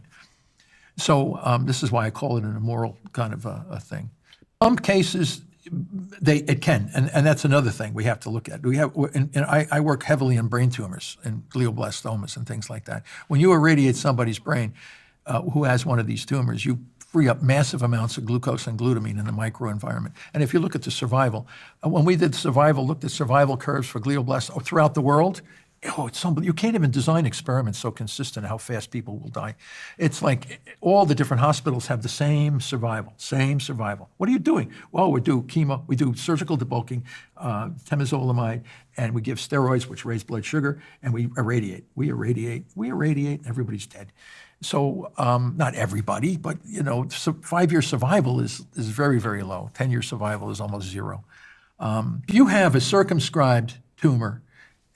Speaker 1: So this is why I call it an immoral kind of a thing. Some cases, it can, and that's another thing we have to look at. I work heavily in brain tumors and glioblastomas and things like that. When you irradiate somebody's brain who has one of these tumors, you free up massive amounts of glucose and glutamine in the microenvironment. And if you look at the survival, when we did looked at survival curves for glioblastomas throughout the world, Oh, it's unbelievable. You can't even design experiments so consistent how fast people will die. It's like all the different hospitals have the same survival, same survival. What are you doing? Well, we do chemo, we do surgical debulking, temozolomide, and we give steroids, which raise blood sugar, and we irradiate. We irradiate, everybody's dead. So not everybody, but 5-year survival is very, very low. 10-year survival is almost zero. If you have a circumscribed tumor,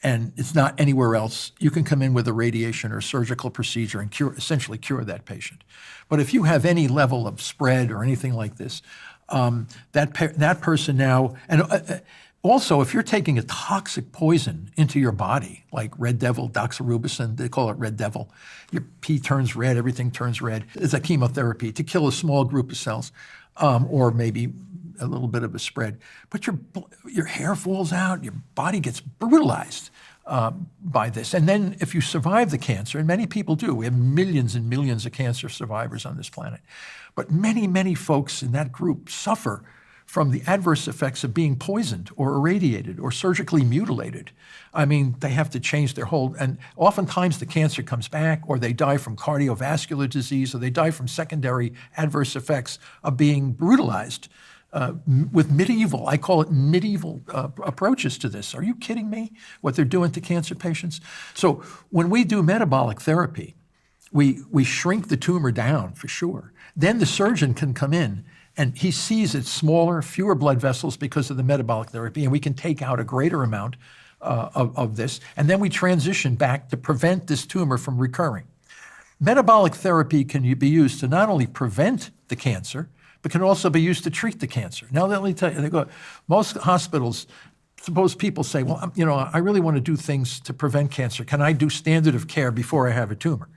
Speaker 1: and it's not anywhere else, you can come in with a radiation or surgical procedure and essentially cure that patient. But if you have any level of spread or anything like this, that person now, and also if you're taking a toxic poison into your body, like red devil, doxorubicin, they call it red devil, your pee turns red, everything turns red. It's a chemotherapy to kill a small group of cells, or maybe a little bit of a spread, but your hair falls out, your body gets brutalized by this. And then if you survive the cancer, and many people do, we have millions and millions of cancer survivors on this planet, but many, many folks in that group suffer from the adverse effects of being poisoned or irradiated or surgically mutilated. I mean, they have to change their whole, and oftentimes the cancer comes back, or they die from cardiovascular disease, or they die from secondary adverse effects of being brutalized. With medieval, I call it medieval approaches to this. Are you kidding me? What they're doing to cancer patients? So when we do metabolic therapy, we shrink the tumor down for sure. Then the surgeon can come in and he sees it's smaller, fewer blood vessels because of the metabolic therapy, and we can take out a greater amount of this. And then we transition back to prevent this tumor from recurring. Metabolic therapy can be used to not only prevent the cancer, but can also be used to treat the cancer. Now, let me tell you, most hospitals, suppose people say, well, I really want to do things to prevent cancer. Can I do standard of care before I have a tumor?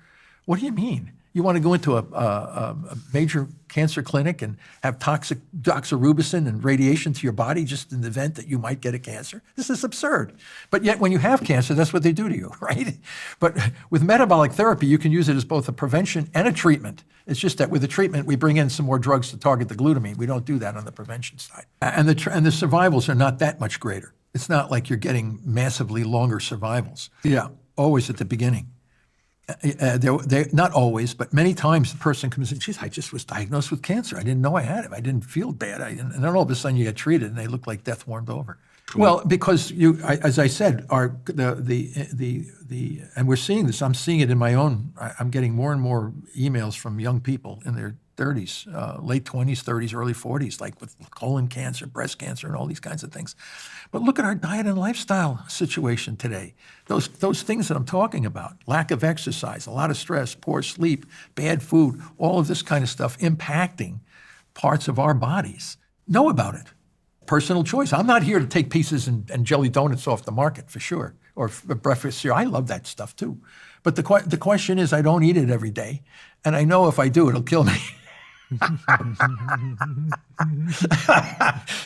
Speaker 1: What do you mean? You want to go into a major cancer clinic and have toxic doxorubicin and radiation to your body just in the event that you might get a cancer? This is absurd. But yet when you have cancer, that's what they do to you, right? But with metabolic therapy, you can use it as both a prevention and a treatment. It's just that with the treatment, we bring in some more drugs to target the glutamine. We don't do that on the prevention side. And the survivals are not that much greater. It's not like you're getting massively longer survivals. Yeah, always at the beginning. They're not always, but many times the person comes in, geez, I just was diagnosed with cancer. I didn't know I had it. I didn't feel bad. And then all of a sudden you get treated and they look like death warmed over. Cool. Well, because as I said, and we're seeing this, I'm seeing it in my own, I'm getting more and more emails from young people in their 30s, late 20s, 30s, early 40s, like with colon cancer, breast cancer, and all these kinds of things. But look at our diet and lifestyle situation today. Those things that I'm talking about, lack of exercise, a lot of stress, poor sleep, bad food, all of this kind of stuff impacting parts of our bodies. Know about it. Personal choice. I'm not here to take pieces and jelly donuts off the market, for sure, or breakfast cereal. I love that stuff too. But the question is, I don't eat it every day, and I know if I do, it'll kill me.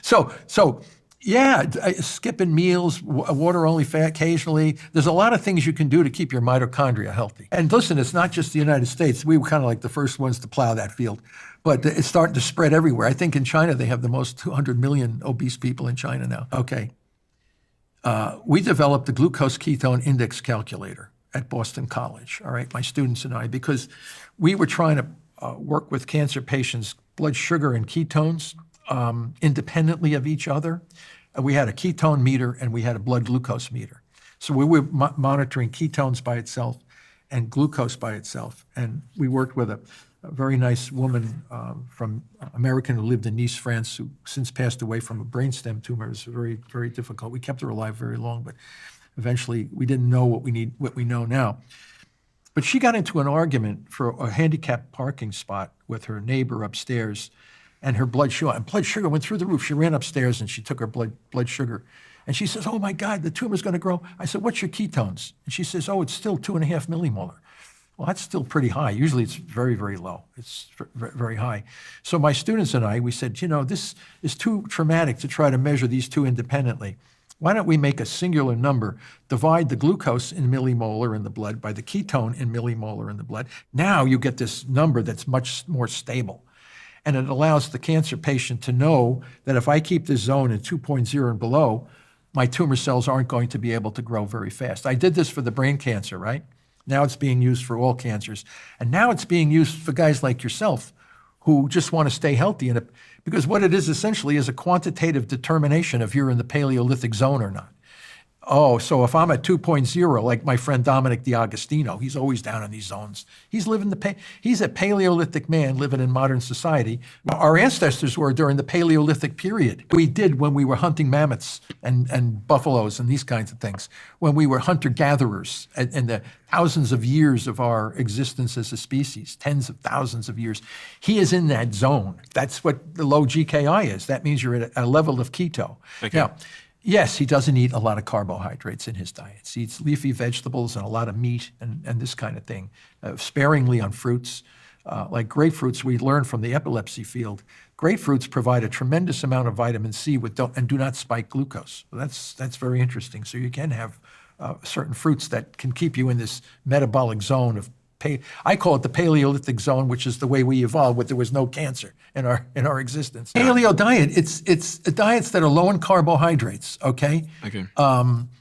Speaker 1: So yeah, skipping meals, water only occasionally. There's a lot of things you can do to keep your mitochondria healthy. And listen, it's not just the United States. We were kind of like the first ones to plow that field, but it's starting to spread everywhere. I think in China, they have the most 200 million obese people in China now. Okay. We developed the glucose ketone index calculator at Boston College, all right, my students and I, because we were trying to work with cancer patients' blood sugar and ketones independently of each other. We had a ketone meter and we had a blood glucose meter. So we were monitoring ketones by itself and glucose by itself. And we worked with a very nice woman from American who lived in Nice, France, who since passed away from a brainstem tumor. It was very, very difficult. We kept her alive very long, but eventually we didn't know what we know now. But she got into an argument for a handicapped parking spot with her neighbor upstairs, and her blood sugar went through the roof. She ran upstairs and she took her blood sugar. And she says, oh my God, the tumor's gonna grow. I said, what's your ketones? And she says, oh, it's still 2.5 millimolar. Well, that's still pretty high. Usually it's very, very low. It's very high. So my students and I, we said, this is too traumatic to try to measure these two independently. Why don't we make a singular number, divide the glucose in millimolar in the blood by the ketone in millimolar in the blood. Now you get this number that's much more stable. And it allows the cancer patient to know that if I keep this zone at 2.0 and below, my tumor cells aren't going to be able to grow very fast. I did this for the brain cancer, right? Now it's being used for all cancers. And now it's being used for guys like yourself who just want to stay healthy. Because what it is essentially is a quantitative determination if you're in the Paleolithic zone or not. Oh, so if I'm at 2.0, like my friend Dominic D'Agostino, he's always down in these zones. He's a Paleolithic man living in modern society. Our ancestors were during the Paleolithic period. We did when we were hunting mammoths and buffaloes and these kinds of things, when we were hunter-gatherers in the thousands of years of our existence as a species, tens of thousands of years. He is in that zone. That's what the low GKI is. That means you're at a level of keto.
Speaker 2: Okay.
Speaker 1: Now, yes, he doesn't eat a lot of carbohydrates in his diets. He eats leafy vegetables and a lot of meat and this kind of thing, sparingly on fruits. Like grapefruits, we learned from the epilepsy field, grapefruits provide a tremendous amount of vitamin C and do not spike glucose. So that's very interesting. So you can have certain fruits that can keep you in this metabolic zone of I call it the Paleolithic zone, which is the way we evolved, where there was no cancer in our existence. Paleo diet, it's diets that are low in carbohydrates, okay?
Speaker 2: Okay.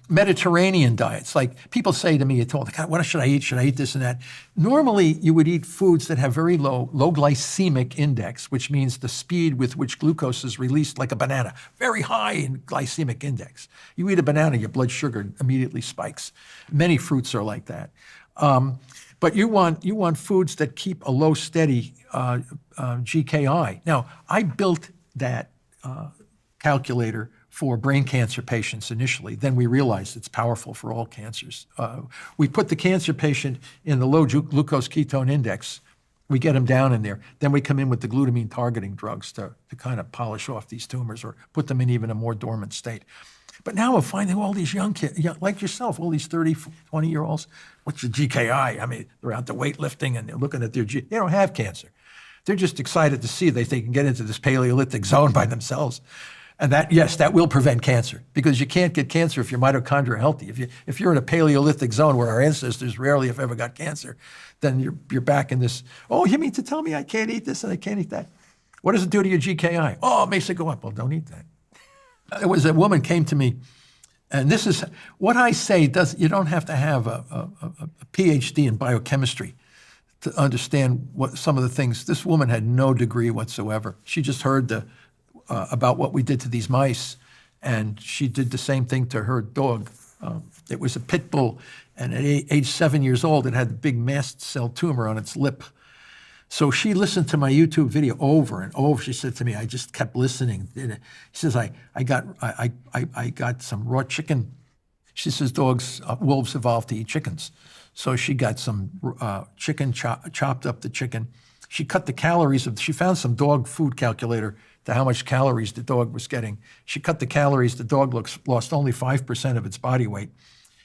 Speaker 1: Mediterranean diets, like people say to me, God, what should I eat? Should I eat this and that? Normally, you would eat foods that have very low glycemic index, which means the speed with which glucose is released, like a banana, very high in glycemic index. You eat a banana, your blood sugar immediately spikes. Many fruits are like that. But you want foods that keep a low, steady GKI. Now, I built that calculator for brain cancer patients initially. Then we realized it's powerful for all cancers. We put the cancer patient in the low glucose ketone index. We get them down in there. Then we come in with the glutamine targeting drugs to kind of polish off these tumors or put them in even a more dormant state. But now I'm finding all these young kids, like yourself, all these 30, 20-year-olds, what's your GKI? I mean, they're out there weightlifting and they're looking at they don't have cancer. They're just excited to see that they can get into this Paleolithic zone by themselves. And that will prevent cancer, because you can't get cancer if your mitochondria are healthy. If you're in a Paleolithic zone where our ancestors rarely, if ever, got cancer, then you're back in this, oh, you mean to tell me I can't eat this and I can't eat that? What does it do to your GKI? Oh, it makes it go up. Well, don't eat that. There was a woman came to me, and this is what I say. You don't have to have a PhD in biochemistry to understand what some of the things. This woman had no degree whatsoever. She just heard about what we did to these mice, and she did the same thing to her dog. It was a pit bull, and at age 7 years old, it had a big mast cell tumor on its lip. So she listened to my YouTube video over and over. She said to me, I just kept listening. She says, I got some raw chicken. She says, wolves evolved to eat chickens. So she got some chicken, chopped up the chicken. She cut the calories she found some dog food calculator to how much calories the dog was getting. She cut the calories. The dog lost only 5% of its body weight.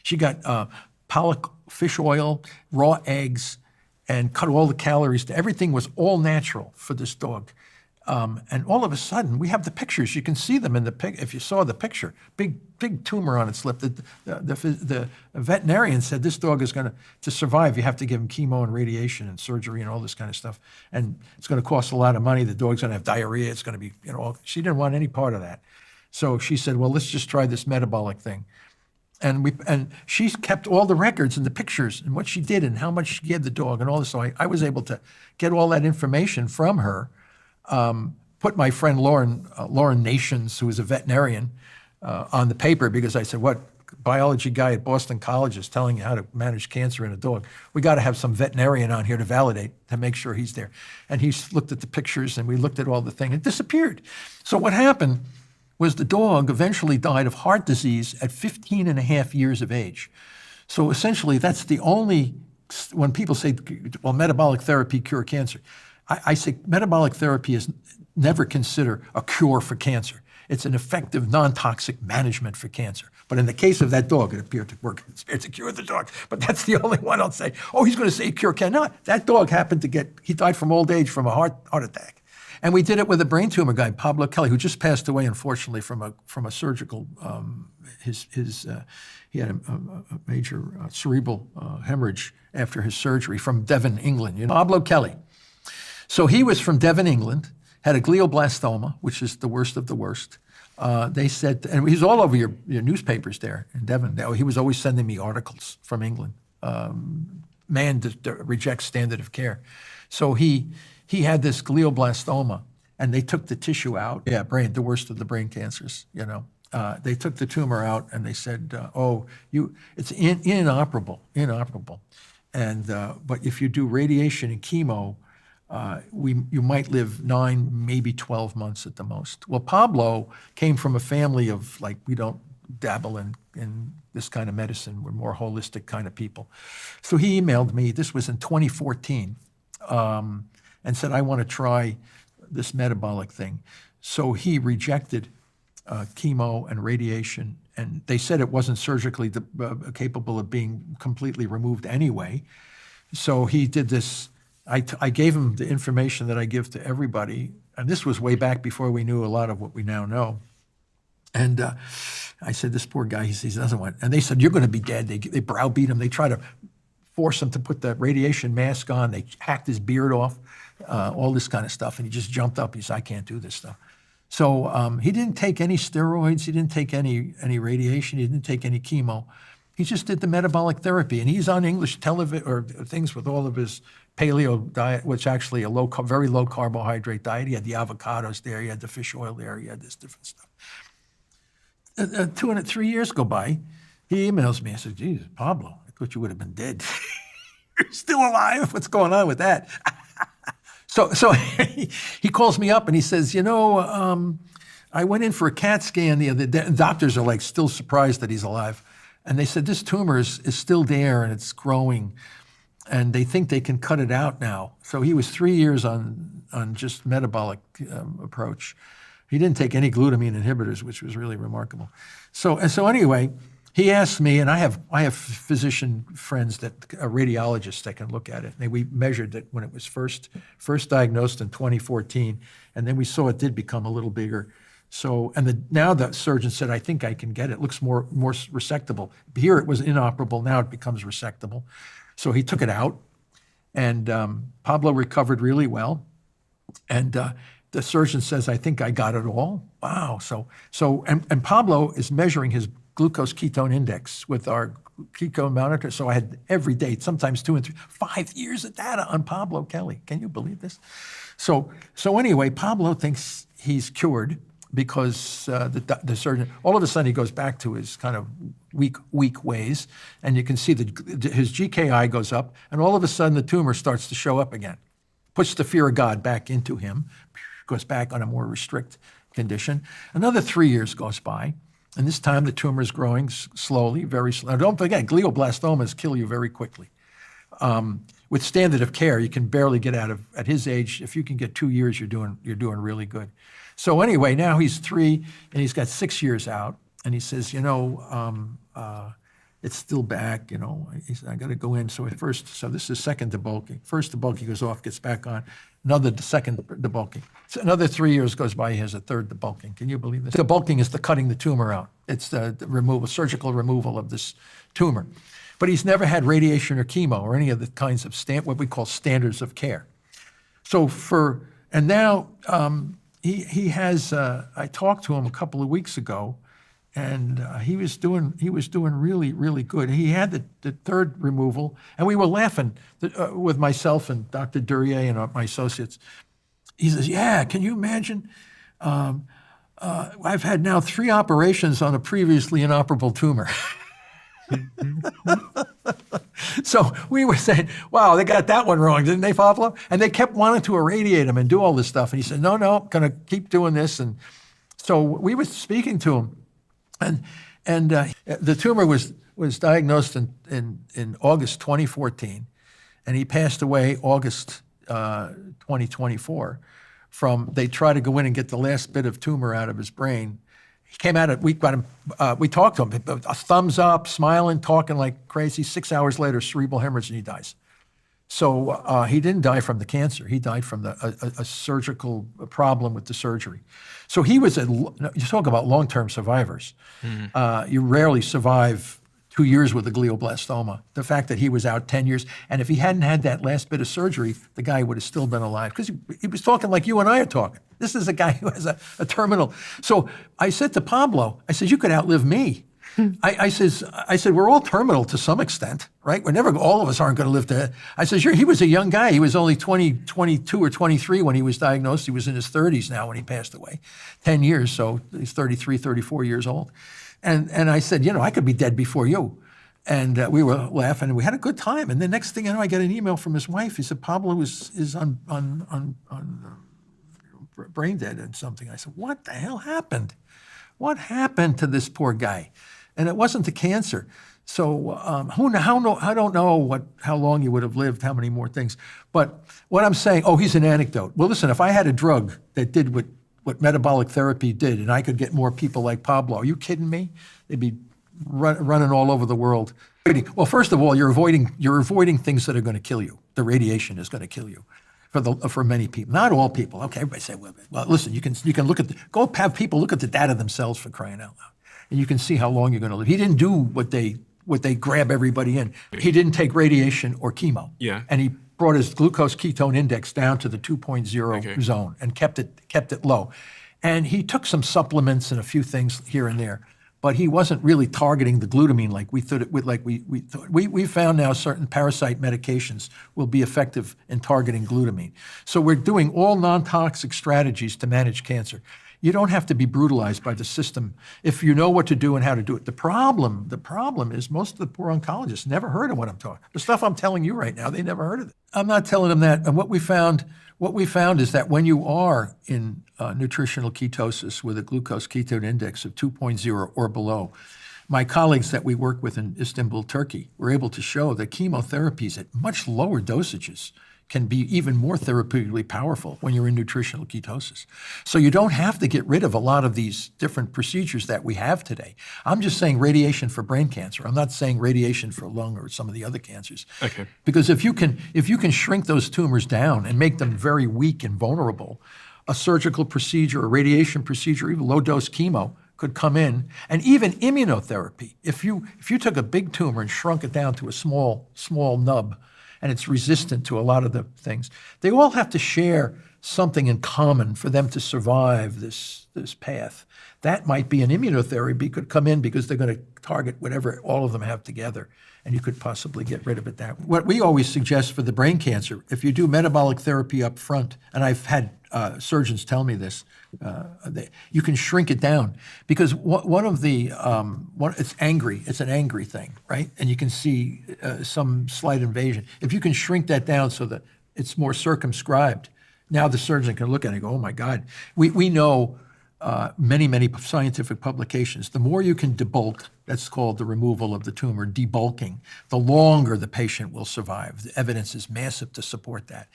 Speaker 1: She got pollock fish oil, raw eggs, and cut all the calories. Everything was all natural for this dog. And all of a sudden, we have the pictures. You can see them in the if you saw the picture. Big tumor on its lip. The veterinarian said this dog is going to survive, you have to give him chemo and radiation and surgery and all this kind of stuff. And it's going to cost a lot of money. The dog's going to have diarrhea. It's going to be, she didn't want any part of that. So she said, well, let's just try this metabolic thing. And she's kept all the records and the pictures and what she did and how much she gave the dog and all this. So I was able to get all that information from her, put my friend Lauren Nations, who is a veterinarian, on the paper, because I said, what biology guy at Boston College is telling you how to manage cancer in a dog? We got to have some veterinarian on here to validate, to make sure he's there. And he looked at the pictures and we looked at all the thing. It disappeared. So what happened was the dog eventually died of heart disease at 15 and a half years of age. So essentially, that's the only, when people say, well, metabolic therapy cure cancer, I say metabolic therapy is never considered a cure for cancer. It's an effective, non-toxic management for cancer. But in the case of that dog, it appeared to work. It appeared to cure the dog. But that's the only one I'll say, oh, he's going to say cure cancer. No, that dog happened to he died from old age from a heart attack. And we did it with a brain tumor guy, Pablo Kelly, who just passed away, unfortunately, from a surgical. He had a major cerebral hemorrhage after his surgery from Devon, England. Pablo Kelly. So he was from Devon, England, had a glioblastoma, which is the worst of the worst. They said, and he's all over your newspapers there in Devon. He was always sending me articles from England. Man that rejects standard of care. So he had this glioblastoma, and they took the tissue out. Yeah, brain, the worst of the brain cancers, They took the tumor out, and they said, it's inoperable. And but if you do radiation and chemo, you might live 9, maybe 12 months at the most. Well, Pablo came from a family of, like, we don't dabble in this kind of medicine. We're more holistic kind of people. So he emailed me, this was in 2014, and said, I want to try this metabolic thing. So he rejected chemo and radiation, and they said it wasn't surgically capable of being completely removed anyway. So he did this. I gave him the information that I give to everybody, and this was way back before we knew a lot of what we now know. And I said, this poor guy, he doesn't want, and they said, you're going to be dead. They browbeat him. They try to force him to put the radiation mask on. They hacked his beard off, all this kind of stuff, and he just jumped up. He said, I can't do this stuff. So he didn't take any steroids. He didn't take any radiation. He didn't take any chemo. He just did the metabolic therapy, and he's on English television or things with all of his paleo diet, which actually a very low carbohydrate diet. He had the avocados there. He had the fish oil there. He had this different stuff. 3 years go by. He emails me. I said, Jesus, Pablo, I thought you would have been dead. You're still alive? What's going on with that? So he calls me up and he says, I went in for a CAT scan the other day. Doctors are like still surprised that he's alive. And they said, this tumor is still there and it's growing. And they think they can cut it out now. So he was 3 years on just metabolic approach. He didn't take any glutamine inhibitors, which was really remarkable. So anyway, he asked me, and I have physician friends that are radiologists that can look at it. And we measured it when it was first diagnosed in 2014, and then we saw it did become a little bigger. So, now the surgeon said, I think I can get it. It looks more resectable. Here it was inoperable. Now it becomes resectable. So he took it out, and Pablo recovered really well. And the surgeon says, I think I got it all. Wow. And Pablo is measuring his glucose ketone index with our ketone monitor. So I had every day, sometimes 2 and 3, 5 years of data on Pablo Kelly. Can you believe this? So anyway, Pablo thinks he's cured because the surgeon, all of a sudden he goes back to his kind of weak ways, and you can see his GKI goes up, and all of a sudden the tumor starts to show up again. Puts the fear of God back into him, goes back on a more restrict condition. Another 3 years goes by, and this time the tumor is growing slowly, very slow. Now, don't forget, glioblastomas kill you very quickly. With standard of care, you can barely get out of, at his age, if you can get 2 years, you're doing really good. So anyway, now he's 3, and he's got 6 years out, and he says, it's still back, he said, I got to go in. So this is second debulking. First debulking goes off, gets back on. Second debulking. So another 3 years goes by, he has a third debulking. Can you believe this? Debulking is the cutting the tumor out. It's the surgical removal of this tumor. But he's never had radiation or chemo or any of the kinds of what we call standards of care. Now he has, I talked to him a couple of weeks ago, and he was doing really, really good. He had the third removal, and we were laughing with myself and Dr. Duryea and my associates. He says, yeah, can you imagine? I've had now 3 operations on a previously inoperable tumor. So we were saying, wow, they got that one wrong, didn't they, Pablo? And they kept wanting to irradiate him and do all this stuff. And he said, no, I'm going to keep doing this. And so we were speaking to him. And the tumor was diagnosed in August 2014, and he passed away August 2024 they tried to go in and get the last bit of tumor out of his brain. He came out, we talked to him, a thumbs up, smiling, talking like crazy. 6 hours later, cerebral hemorrhage, and he dies. So he didn't die from the cancer. He died from a surgical problem with the surgery. So he was you talk about long-term survivors. Mm-hmm. You rarely survive 2 years with a glioblastoma. The fact that he was out 10 years, and if he hadn't had that last bit of surgery, the guy would have still been alive. Because he was talking like you and I are talking. This is a guy who has a terminal. So I said to Pablo, I said, you could outlive me. I said, we're all terminal to some extent, right? All of us aren't going to live to. I said, sure, he was a young guy. He was only 22 or 23 when he was diagnosed. He was in his 30s now when he passed away, 10 years. So he's 33, 34 years old. And I said, I could be dead before you. And we were laughing, and we had a good time. And the next thing I know, I get an email from his wife. He said, Pablo is on brain dead and something. I said, what the hell happened? What happened to this poor guy? And it wasn't the cancer. So I don't know how long he would have lived, how many more things. But what I'm saying, he's an anecdote. Well, listen, if I had a drug that did what metabolic therapy did, and I could get more people like Pablo, are you kidding me? They'd be running all over the world. Well, first of all, you're avoiding things that are going to kill you. The radiation is going to kill you for many people, not all people. Okay, everybody say, well, listen, you can look at go have people look at the data themselves, for crying out loud, and you can see how long you're going to live. He didn't do what they grab everybody in. He didn't take radiation or chemo.
Speaker 5: Yeah.
Speaker 1: And he brought his glucose ketone index down to the 2.0 zone and kept it low. And he took some supplements and a few things here and there, but he wasn't really targeting the glutamine like we thought. We found now certain parasite medications will be effective in targeting glutamine. So we're doing all non-toxic strategies to manage cancer. You don't have to be brutalized by the system if you know what to do and how to do it. The problem is most of the poor oncologists never heard of what I'm talking. The stuff I'm telling you right now, they never heard of it. I'm not telling them that. And what we found is that when you are in nutritional ketosis with a glucose ketone index of 2.0 or below, my colleagues that we work with in Istanbul, Turkey, were able to show that chemotherapies at much lower dosages can be even more therapeutically powerful when you're in nutritional ketosis. So you don't have to get rid of a lot of these different procedures that we have today. I'm just saying radiation for brain cancer. I'm not saying radiation for lung or some of the other cancers.
Speaker 5: Okay.
Speaker 1: Because if you can shrink those tumors down and make them very weak and vulnerable, a surgical procedure, a radiation procedure, even low-dose chemo could come in, and even immunotherapy. If you took a big tumor and shrunk it down to a small nub, and it's resistant to a lot of the things, they all have to share something in common for them to survive this path. That might be an immunotherapy could come in because they're going to target whatever all of them have together, and you could possibly get rid of it that way. What we always suggest for the brain cancer, if you do metabolic therapy up front, and I've had surgeons tell me this, you can shrink it down because it's angry. It's an angry thing, right? And you can see some slight invasion. If you can shrink that down so that it's more circumscribed, now the surgeon can look at it and go, oh my God. We know many scientific publications, the more you can debulk, that's called the removal of the tumor, debulking, the longer the patient will survive. The evidence is massive to support that.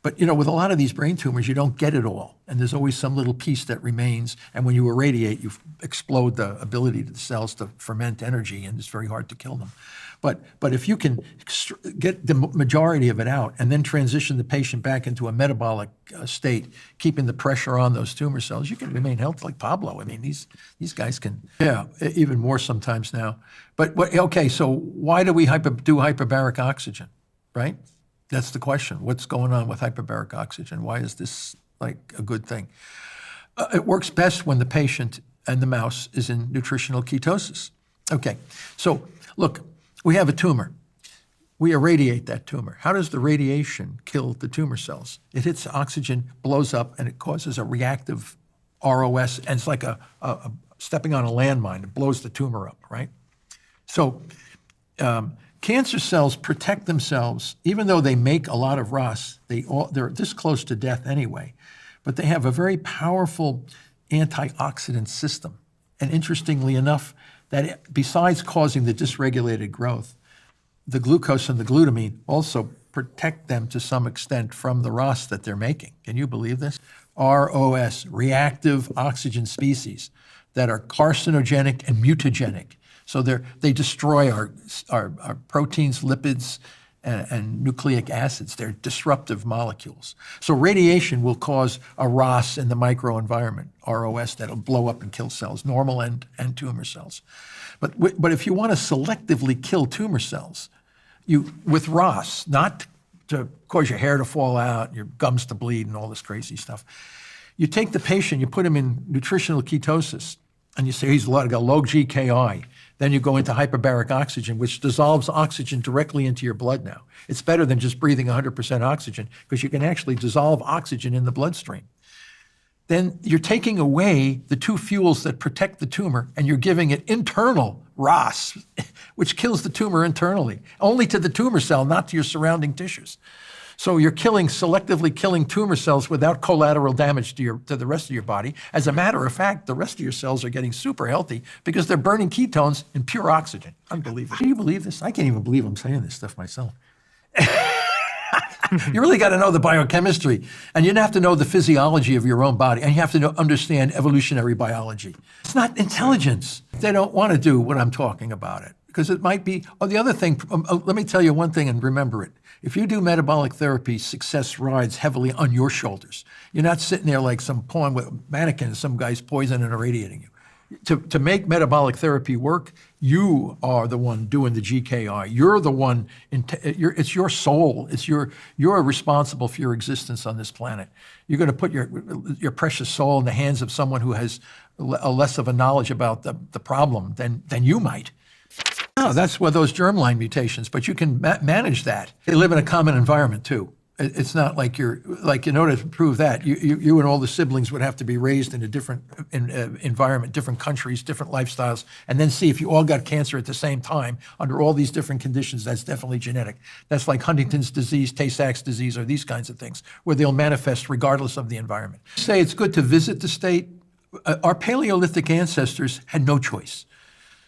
Speaker 1: But with a lot of these brain tumors, you don't get it all. And there's always some little piece that remains. And when you irradiate, you explode the ability of the cells to ferment energy, and it's very hard to kill them. But if you can get the majority of it out and then transition the patient back into a metabolic state, keeping the pressure on those tumor cells, you can remain healthy like Pablo. I mean, these guys can, even more sometimes now. But so why do we do hyperbaric oxygen, right? That's the question. What's going on with hyperbaric oxygen? Why is this like a good thing? It works best when the patient and the mouse is in nutritional ketosis. Okay, so look, we have a tumor. We irradiate that tumor. How does the radiation kill the tumor cells? It hits oxygen, blows up, and it causes a reactive ROS, and it's like a stepping on a landmine. It blows the tumor up, right? So cancer cells protect themselves, even though they make a lot of ROS. They're this close to death anyway, but they have a very powerful antioxidant system. And interestingly enough, that besides causing the dysregulated growth, the glucose and the glutamine also protect them to some extent from the ROS that they're making. Can you believe this? ROS, reactive oxygen species that are carcinogenic and mutagenic. So they destroy our proteins, lipids, and nucleic acids. They're disruptive molecules. So radiation will cause a ROS in the microenvironment, ROS, that'll blow up and kill cells, normal and tumor cells. But if you want to selectively kill tumor cells, with ROS, not to cause your hair to fall out, your gums to bleed, and all this crazy stuff, You take the patient, you put him in nutritional ketosis, and you say he's got low GKI. Then you go into hyperbaric oxygen, which dissolves oxygen directly into your blood now. It's better than just breathing 100% oxygen because you can actually dissolve oxygen in the bloodstream. Then you're taking away the two fuels that protect the tumor and you're giving it internal ROS, which kills the tumor internally, only to the tumor cell, not to your surrounding tissues. So you're selectively killing tumor cells without collateral damage to the rest of your body. As a matter of fact, the rest of your cells are getting super healthy because they're burning ketones in pure oxygen. Unbelievable. Do you believe this? I can't even believe I'm saying this stuff myself. You really got to know the biochemistry, and you have to know the physiology of your own body, and you have to understand evolutionary biology. It's not intelligence. They don't want to do what I'm talking about it because it might be. Oh, the other thing, let me tell you one thing and remember it. If you do metabolic therapy, success rides heavily on your shoulders. You're not sitting there like some pawn with a mannequin, some guy's poisoning and irradiating you. To make metabolic therapy work, you are the one doing the GKI. You're the one, it's your soul. You're responsible for your existence on this planet. You're going to put your precious soul in the hands of someone who has less of a knowledge about the problem than you might. No, that's where those germline mutations, but you can manage that. They live in a common environment too. It's not like in order to prove that, you and all the siblings would have to be raised in a different environment, different countries, different lifestyles, and then see if you all got cancer at the same time under all these different conditions. That's definitely genetic. That's like Huntington's disease, Tay-Sachs disease, or these kinds of things, where they'll manifest regardless of the environment. Say it's good to visit the state. Our Paleolithic ancestors had no choice.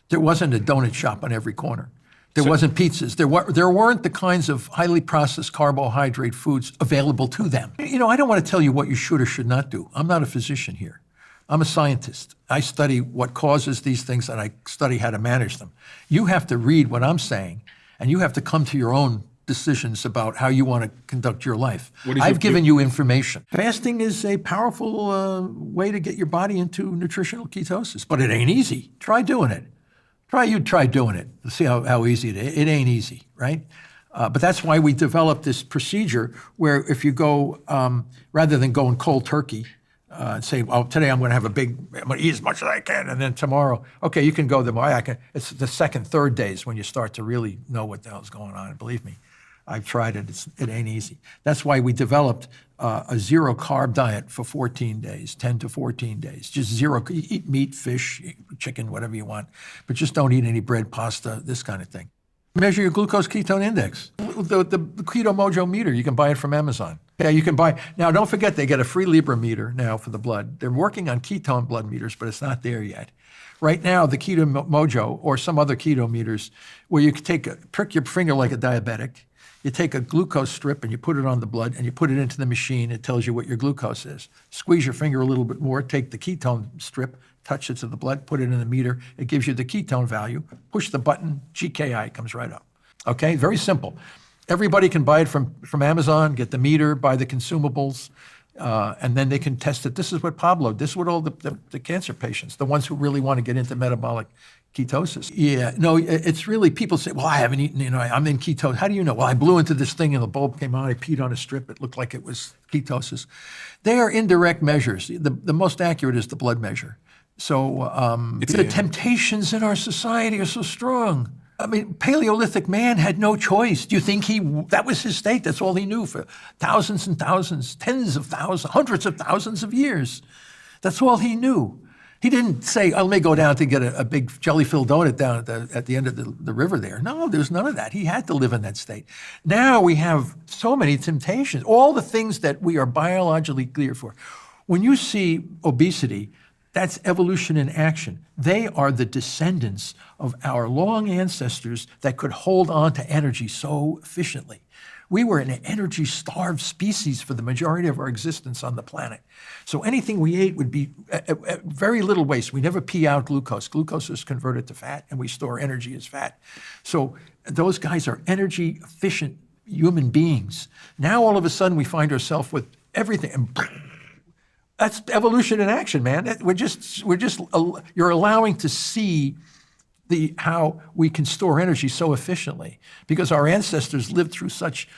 Speaker 1: There wasn't a donut shop on every corner. There wasn't pizzas. There weren't the kinds of highly processed carbohydrate foods available to them. You know, I don't want to tell you what you should or should not do. I'm not a physician here. I'm a scientist. I study what causes these things and I study how to manage them. You have to read what I'm saying and you have to come to your own decisions about how you want to conduct your life. I've given you information. Fasting is a powerful way to get your body into nutritional ketosis, but it ain't easy. Try doing it. Try doing it. See how easy it is. It ain't easy, right? But that's why we developed this procedure where if you go, rather than going cold turkey, and say, oh, today I'm going to eat as much as I can, and then tomorrow, okay, you can go it's the second, third days when you start to really know what the hell's going on. And believe me, I've tried it. It ain't easy. That's why we developed a zero carb diet for 14 days, 10 to 14 days. Just zero. You eat meat, fish, chicken, whatever you want, but just don't eat any bread, pasta, this kind of thing. Measure your glucose ketone index. The Keto Mojo meter, you can buy it from Amazon. Yeah, you can buy. Now, don't forget, they get a free Libra meter now for the blood. They're working on ketone blood meters, but it's not there yet. Right now, the Keto Mojo or some other keto meters, where you can prick your finger like a diabetic. You take a glucose strip and you put it on the blood and you put it into the machine. It tells you what your glucose is. Squeeze your finger a little bit more, take the ketone strip, touch it to the blood, put it in the meter. It gives you the ketone value. Push the button, GKI comes right up. Okay, very simple. Everybody can buy it from Amazon, get the meter, buy the consumables, and then they can test it. This is what all the cancer patients, the ones who really want to get into metabolic ketosis. Yeah, no, it's really, people say, well, I haven't eaten, I'm in ketosis. How do you know? Well, I blew into this thing and the bulb came out, I peed on a strip, it looked like it was ketosis. They are indirect measures. The most accurate is the blood measure. So the temptations in our society are so strong. I mean, Paleolithic man had no choice. Do you think that was his state? That's all he knew for thousands and thousands, tens of thousands, hundreds of thousands of years. That's all he knew. He didn't say, oh, let me go down to get a big jelly-filled donut down at the end of the river there. No, there's none of that. He had to live in that state. Now we have so many temptations, all the things that we are biologically geared for. When you see obesity, that's evolution in action. They are the descendants of our long ancestors that could hold on to energy so efficiently. We were an energy-starved species for the majority of our existence on the planet. So anything we ate would be very little waste. We never pee out glucose. Glucose is converted to fat, and we store energy as fat. So those guys are energy-efficient human beings. Now all of a sudden we find ourselves with everything. And that's evolution in action, man. You're allowing to see how we can store energy so efficiently because our ancestors lived through such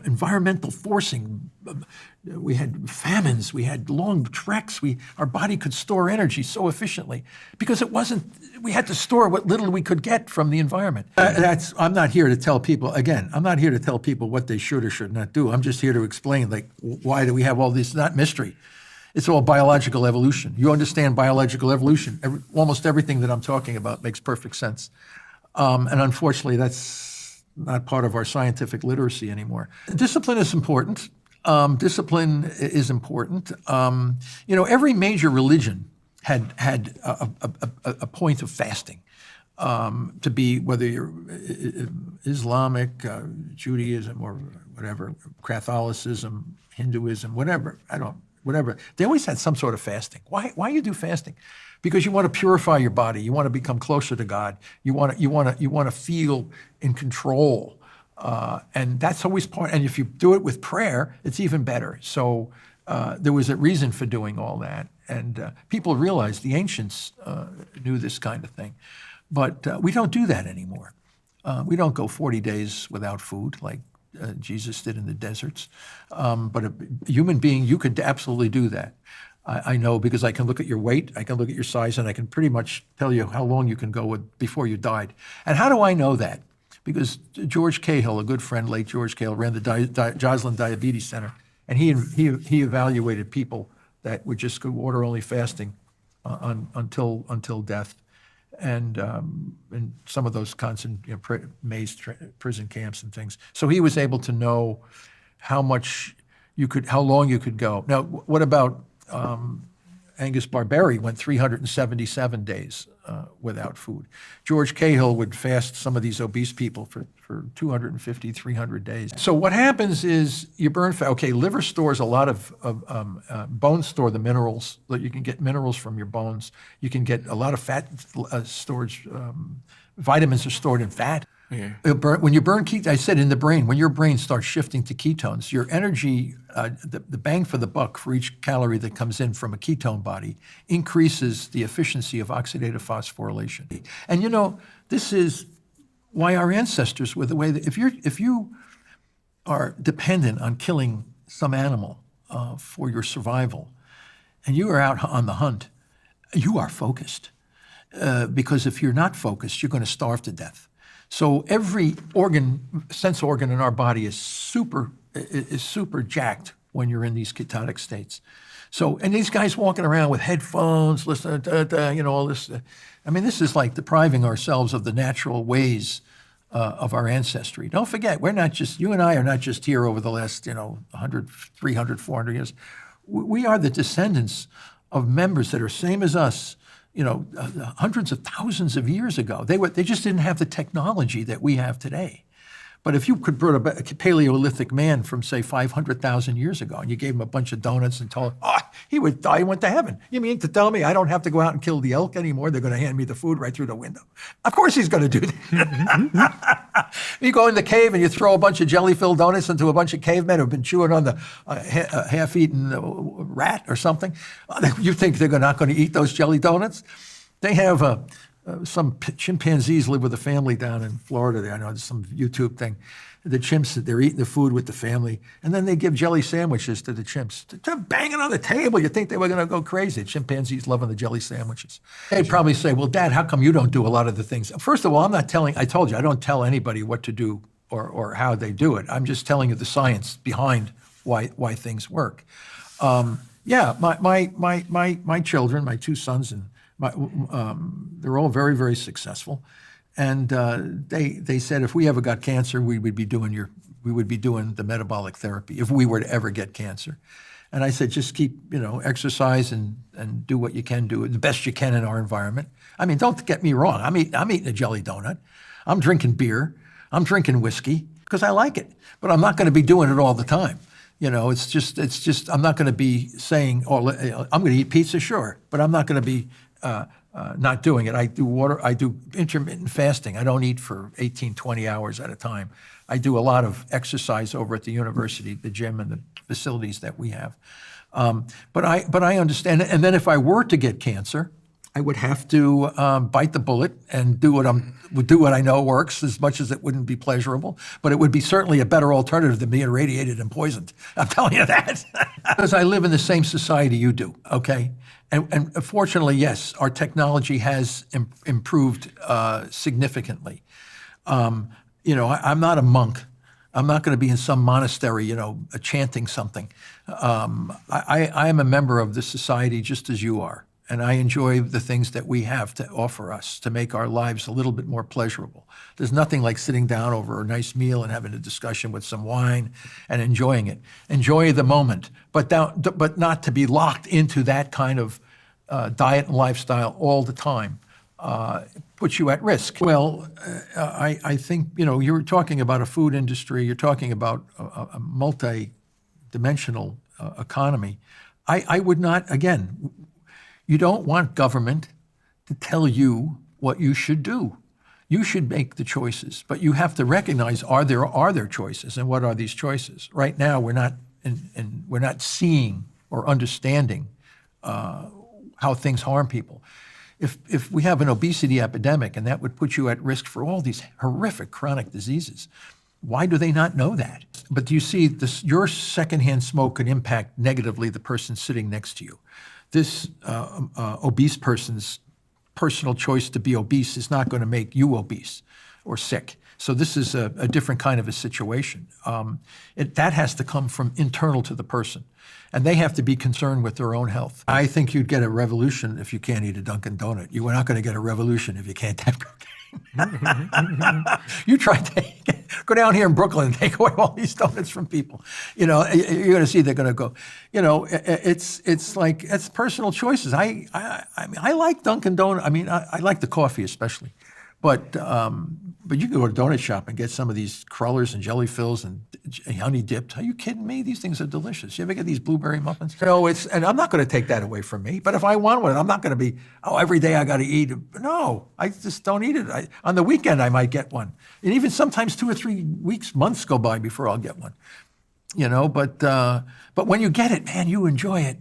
Speaker 1: environmental forcing. We had famines. We had long treks. Our body could store energy so efficiently because we had to store what little we could get from the environment. I'm not here to tell people, again, I'm not here to tell people what they should or should not do. I'm just here to explain, like, why do we have all this, not mystery. It's all biological evolution. You understand biological evolution. Almost everything that I'm talking about makes perfect sense. And unfortunately, that's not part of our scientific literacy anymore. Discipline is important. Every major religion had a point of fasting. To be, whether you're Islamic, Judaism, or whatever, Catholicism, Hinduism, whatever, they always had some sort of fasting. Why you do fasting? Because you want to purify your body. You want to become closer to God. You want to feel in control, and that's always part. And if you do it with prayer, it's even better. So there was a reason for doing all that, and people realized the ancients knew this kind of thing, but we don't do that anymore. We don't go 40 days without food like Jesus did in the deserts. But a human being, you could absolutely do that. I know because I can look at your weight, I can look at your size, and I can pretty much tell you how long you can go before you died. And how do I know that? Because George Cahill, a good friend, late George Cahill, ran the Joslin Diabetes Center, and he evaluated people that would just go water-only fasting until death. And some of those Maze prison camps and things. So he was able to know how long you could go. Now, what about Angus Barberi went 377 days without food. George Cahill would fast some of these obese people for 250, 300 days. So what happens is you burn fat. Okay, liver stores a lot of bones store the minerals. You can get minerals from your bones. You can get a lot of fat storage. Vitamins are stored in fat. Yeah. When you burn ketones, I said in the brain, when your brain starts shifting to ketones, your energy, the bang for the buck for each calorie that comes in from a ketone body increases the efficiency of oxidative phosphorylation. And this is why our ancestors were the way that if you are dependent on killing some animal for your survival, and you are out on the hunt, you are focused. Because if you're not focused, you're going to starve to death. So every sense organ in our body is super jacked when you're in these ketotic states. So, and these guys walking around with headphones, listening to, all this. This is like depriving ourselves of the natural ways of our ancestry. Don't forget, you and I are not just here over the last, 100, 300, 400 years. We are the descendants of members that are same as us, hundreds of thousands of years ago. They just didn't have the technology that we have today. But if you could bring a Paleolithic man from, say, 500,000 years ago, and you gave him a bunch of donuts and told him, he would die and went to heaven. You mean to tell me I don't have to go out and kill the elk anymore? They're going to hand me the food right through the window. Of course he's going to do that. You go in the cave and you throw a bunch of jelly-filled donuts into a bunch of cavemen who've been chewing on the half-eaten rat or something. You think they're not going to eat those jelly donuts? They have some chimpanzees live with a family down in Florida. I know there's some YouTube thing. The chimps, they're eating the food with the family, and then they give jelly sandwiches to the chimps. They're banging on the table. You think they were going to go crazy. Chimpanzees loving the jelly sandwiches. They'd probably say, well, Dad, how come you don't do a lot of the things? First of all, I told you, I don't tell anybody what to do or how they do it. I'm just telling you the science behind why things work. My children, my two sons, and they're all very, very successful. And they said if we ever got cancer, we would be doing the metabolic therapy if we were to ever get cancer. And I said, just keep, exercise and do what you can do, the best you can in our environment. Don't get me wrong. I'm eating a jelly donut. I'm drinking beer. I'm drinking whiskey because I like it. But I'm not going to be doing it all the time. It's just I'm not going to be saying, I'm going to eat pizza, sure, but I'm not going to be not doing it. I do intermittent fasting. I don't eat for 18, 20 hours at a time. I do a lot of exercise over at the university, the gym and the facilities that we have. But I understand it. And then if I were to get cancer, I would have to bite the bullet and do what I know works, as much as it wouldn't be pleasurable. But it would be certainly a better alternative than being irradiated and poisoned. I'm telling you that. Because I live in the same society you do, okay? And fortunately, yes, our technology has improved significantly. I'm not a monk. I'm not going to be in some monastery, chanting something. I am a member of this society just as you are. And I enjoy the things that we have to offer us to make our lives a little bit more pleasurable. There's nothing like sitting down over a nice meal and having a discussion with some wine and enjoying it. Enjoy the moment, but not to be locked into that kind of diet and lifestyle all the time. Puts you at risk. Well, I think, you're talking about a food industry, you're talking about a multi-dimensional economy. I would not, again, you don't want government to tell you what you should do. You should make the choices, but you have to recognize, are there choices, and what are these choices? Right now, we're not seeing or understanding how things harm people. If we have an obesity epidemic, and that would put you at risk for all these horrific chronic diseases, why do they not know that? But do you see this? Your secondhand smoke could impact negatively the person sitting next to you. This obese person's personal choice to be obese is not going to make you obese or sick. So this is a different kind of a situation. That has to come from internal to the person, and they have to be concerned with their own health. I think you'd get a revolution if you can't eat a Dunkin' Donut. You are not going to get a revolution if you can't have cocaine. You try to go down here in Brooklyn and take away all these donuts from people. You're going to see they're going to go. It's like, it's personal choices. I mean, I like Dunkin' Donut. I mean, I like the coffee especially, but you can go to a donut shop and get some of these crullers and jelly fills and honey dipped. Are you kidding me? These things are delicious. You ever get these blueberry muffins? And I'm not going to take that away from me. But if I want one, I'm not going to be, every day I got to eat. No, I just don't eat it. On the weekend, I might get one. And even sometimes 2 or 3 weeks, months go by before I'll get one. But when you get it, man, you enjoy it.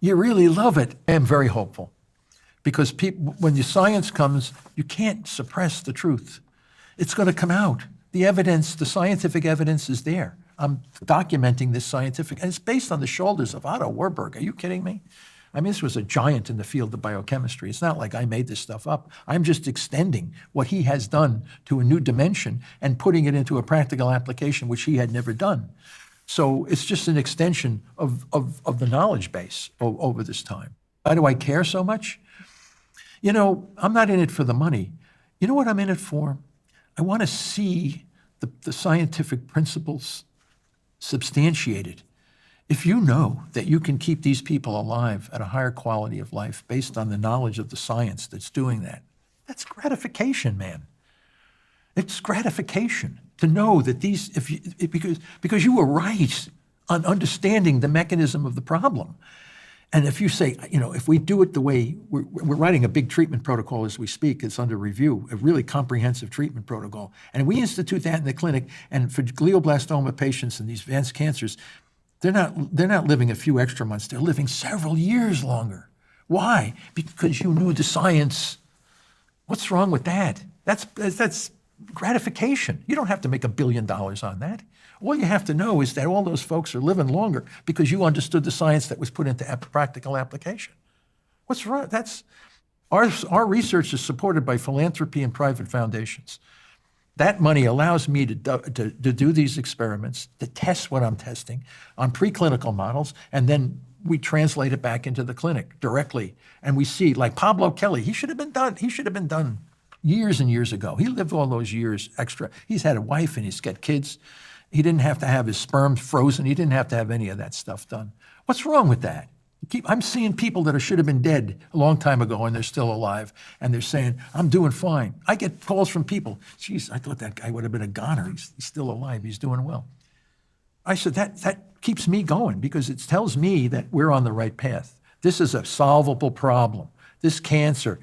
Speaker 1: You really love it. I am very hopeful. Because when the science comes, you can't suppress the truth. It's going to come out. The scientific evidence is there. I'm documenting this scientific, and it's based on the shoulders of Otto Warburg. Are you kidding me? I mean, this was a giant in the field of biochemistry. It's not like I made this stuff up. I'm just extending what he has done to a new dimension and putting it into a practical application, which he had never done. So it's just an extension of the knowledge base over this time. Why do I care so much? I'm not in it for the money. You know what I'm in it for? I want to see the scientific principles substantiated. If you know that you can keep these people alive at a higher quality of life based on the knowledge of the science that's doing that, that's gratification, man. It's gratification to know that because you were right on understanding the mechanism of the problem. And if you say, if we do it the way, we're writing a big treatment protocol as we speak, it's under review, a really comprehensive treatment protocol. And we institute that in the clinic, and for glioblastoma patients and these advanced cancers, they're not living a few extra months, they're living several years longer. Why? Because you knew the science. What's wrong with that? That's gratification. You don't have to make $1 billion on that. All you have to know is that all those folks are living longer because you understood the science that was put into practical application. What's wrong? That's our research is supported by philanthropy and private foundations. That money allows me to do these experiments, to test what I'm testing on preclinical models, and then we translate it back into the clinic directly. And we see, like Pablo Kelly, he should have been done years and years ago. He lived all those years extra. He's had a wife and he's got kids. He didn't have to have his sperm frozen. He didn't have to have any of that stuff done. What's wrong with that? I'm seeing people that should have been dead a long time ago and they're still alive, and they're saying, I'm doing fine. I get calls from people, geez, I thought that guy would have been a goner. He's still alive. He's doing well. I said, that keeps me going because it tells me that we're on the right path. This is a solvable problem. This cancer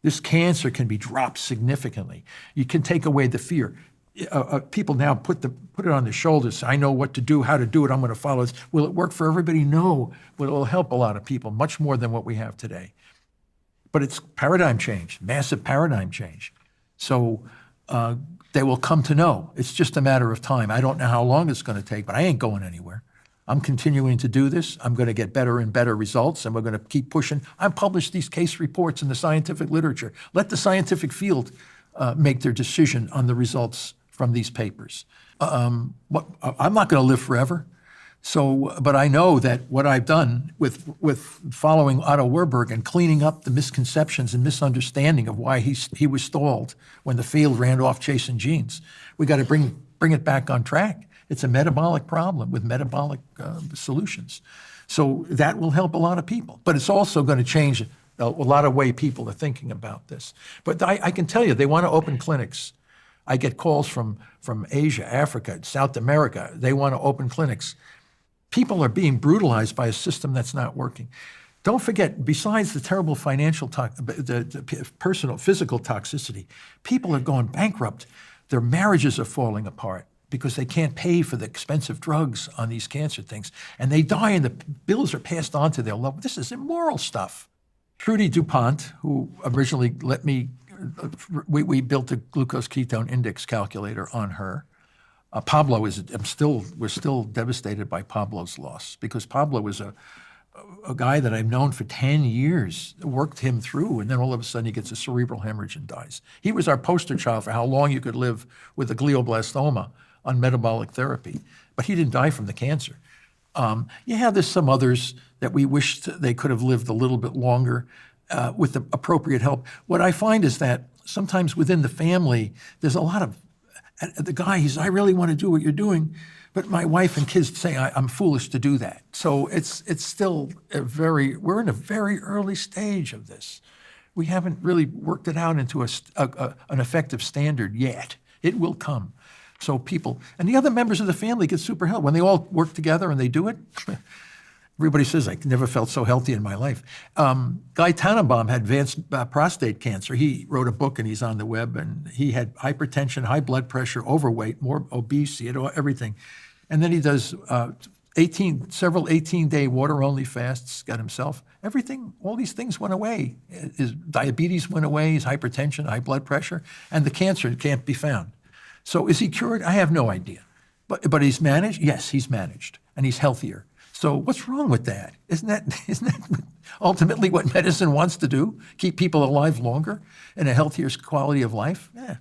Speaker 1: can be dropped significantly. You can take away the fear. People now put it on their shoulders. I know what to do, how to do it. I'm going to follow this. Will it work for everybody? No, but it will help a lot of people, much more than what we have today. But it's paradigm change, massive paradigm change. So they will come to know. It's just a matter of time. I don't know how long it's going to take, but I ain't going anywhere. I'm continuing to do this. I'm going to get better and better results, and we're going to keep pushing. I publish these case reports in the scientific literature. Let the scientific field make their decision on the results from these papers. I'm not going to live forever. So, but I know that what I've done with following Otto Warburg and cleaning up the misconceptions and misunderstanding of why he was stalled when the field ran off chasing genes, we got to bring it back on track. It's a metabolic problem with metabolic solutions. So that will help a lot of people. But it's also going to change a lot of way people are thinking about this. But I can tell you, they want to open clinics. I get calls from Asia, Africa, South America. They want to open clinics. People are being brutalized by a system that's not working. Don't forget, besides the terrible financial, the personal, physical toxicity, people are going bankrupt. Their marriages are falling apart because they can't pay for the expensive drugs on these cancer things. And they die and the bills are passed on to their loved ones. This is immoral stuff. Trudy DuPont, who originally let me, we built a glucose ketone index calculator on her. Pablo we're still devastated by Pablo's loss because Pablo was a guy that I've known for 10 years, worked him through, and then all of a sudden he gets a cerebral hemorrhage and dies. He was our poster child for how long you could live with a glioblastoma on metabolic therapy, but he didn't die from the cancer. There's some others that we wish they could have lived a little bit longer with the appropriate help. What I find is that sometimes within the family, there's a lot of the guy, I really want to do what you're doing, but my wife and kids say I'm foolish to do that. So it's still we're in a very early stage of this. We haven't really worked it out into an effective standard yet. It will come. So people, and the other members of the family get super help. When they all work together and they do it, everybody says, I never felt so healthy in my life. Guy Tannenbaum had advanced prostate cancer. He wrote a book and he's on the web, and he had hypertension, high blood pressure, overweight, more obese, he had everything. And then he does several 18-day water-only fasts, got himself. Everything, all these things went away. His diabetes went away, his hypertension, high blood pressure, and the cancer can't be found. So is he cured? I have no idea. But he's managed? Yes, he's managed, and he's healthier. So what's wrong with that? Isn't that ultimately what medicine wants to do? Keep people alive longer and a healthier quality of life? Yeah.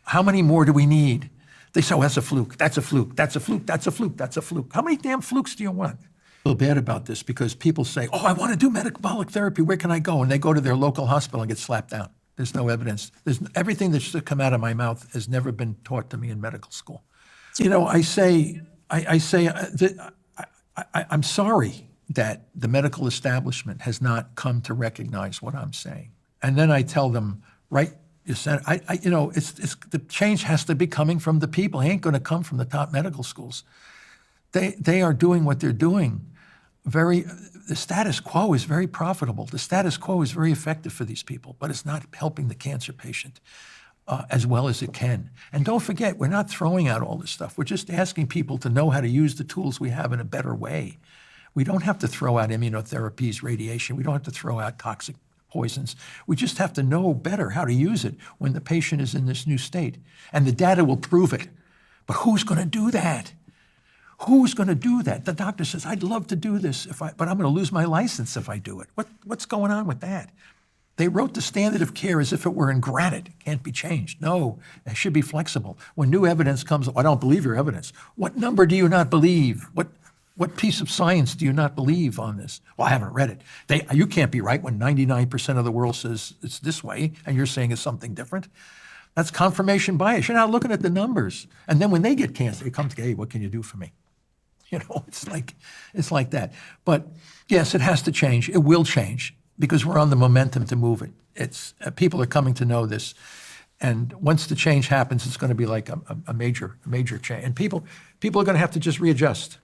Speaker 1: How many more do we need? They say, oh, that's a fluke, that's a fluke, that's a fluke, that's a fluke, that's a fluke. How many damn flukes do you want? I feel bad about this because people say, oh, I want to do metabolic therapy, where can I go? And they go to their local hospital and get slapped down. There's no evidence. Everything that's come out of my mouth has never been taught to me in medical school. You know, I'm sorry that the medical establishment has not come to recognize what I'm saying. And then I tell them, right, you said, it's the change has to be coming from the people. It ain't going to come from the top medical schools. They are doing what they're doing. The status quo is very profitable. The status quo is very effective for these people, but it's not helping the cancer patient as well as it can. And don't forget, we're not throwing out all this stuff. We're just asking people to know how to use the tools we have in a better way. We don't have to throw out immunotherapies, radiation. We don't have to throw out toxic poisons. We just have to know better how to use it when the patient is in this new state. And the data will prove it. But who's going to do that? Who's going to do that? The doctor says, I'd love to do this, but I'm going to lose my license if I do it. What's going on with that? They wrote the standard of care as if it were in granite. It can't be changed. No, it should be flexible. When new evidence comes, I don't believe your evidence. What number do you not believe? What piece of science do you not believe on this? Well, I haven't read it. You can't be right when 99% of the world says it's this way and you're saying it's something different. That's confirmation bias. You're not looking at the numbers. And then when they get cancer, they come to, hey, what can you do for me? It's like that. But yes, it has to change. It will change because we're on the momentum to move it. People are coming to know this. And once the change happens, it's going to be like a major change. And people are going to have to just readjust.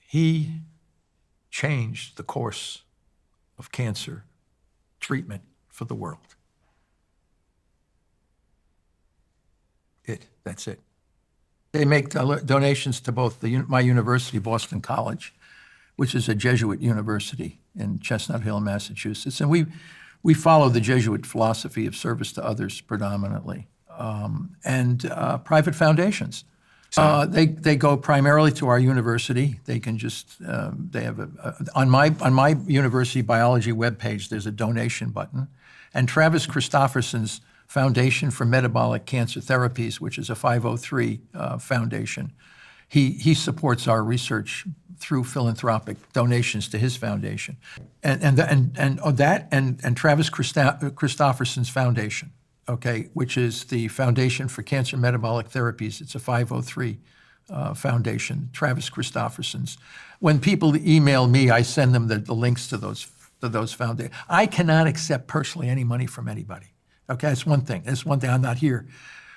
Speaker 1: He changed the course of cancer treatment for the world. That's it. They make donations to both my university, Boston College, which is a Jesuit university in Chestnut Hill, Massachusetts. And we follow the Jesuit philosophy of service to others predominantly. And private foundations. They go primarily to our university. They can just, they have on my university biology webpage, there's a donation button. And Travis Christofferson's Foundation for Metabolic Cancer Therapies, which is a 503 foundation, he supports our research through philanthropic donations to his foundation. And Travis Christofferson's foundation, okay, which is the Foundation for Cancer Metabolic Therapies. It's a 503 foundation, Travis Christofferson's. When people email me, I send them the links to those foundations. I cannot accept personally any money from anybody. Okay, that's one thing. That's one thing. I'm not here.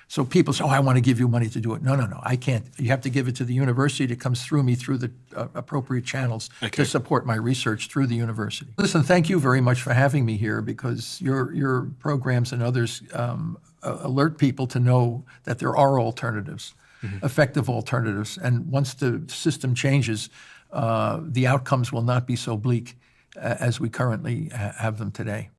Speaker 1: So people say, oh, I want to give you money to do it. No, I can't. You have to give it to the university. It comes through me through the appropriate channels to support my research through the university. Listen, thank you very much for having me here, because your programs and others alert people to know that there are alternatives, effective alternatives. And once the system changes, the outcomes will not be so bleak as we currently have them today.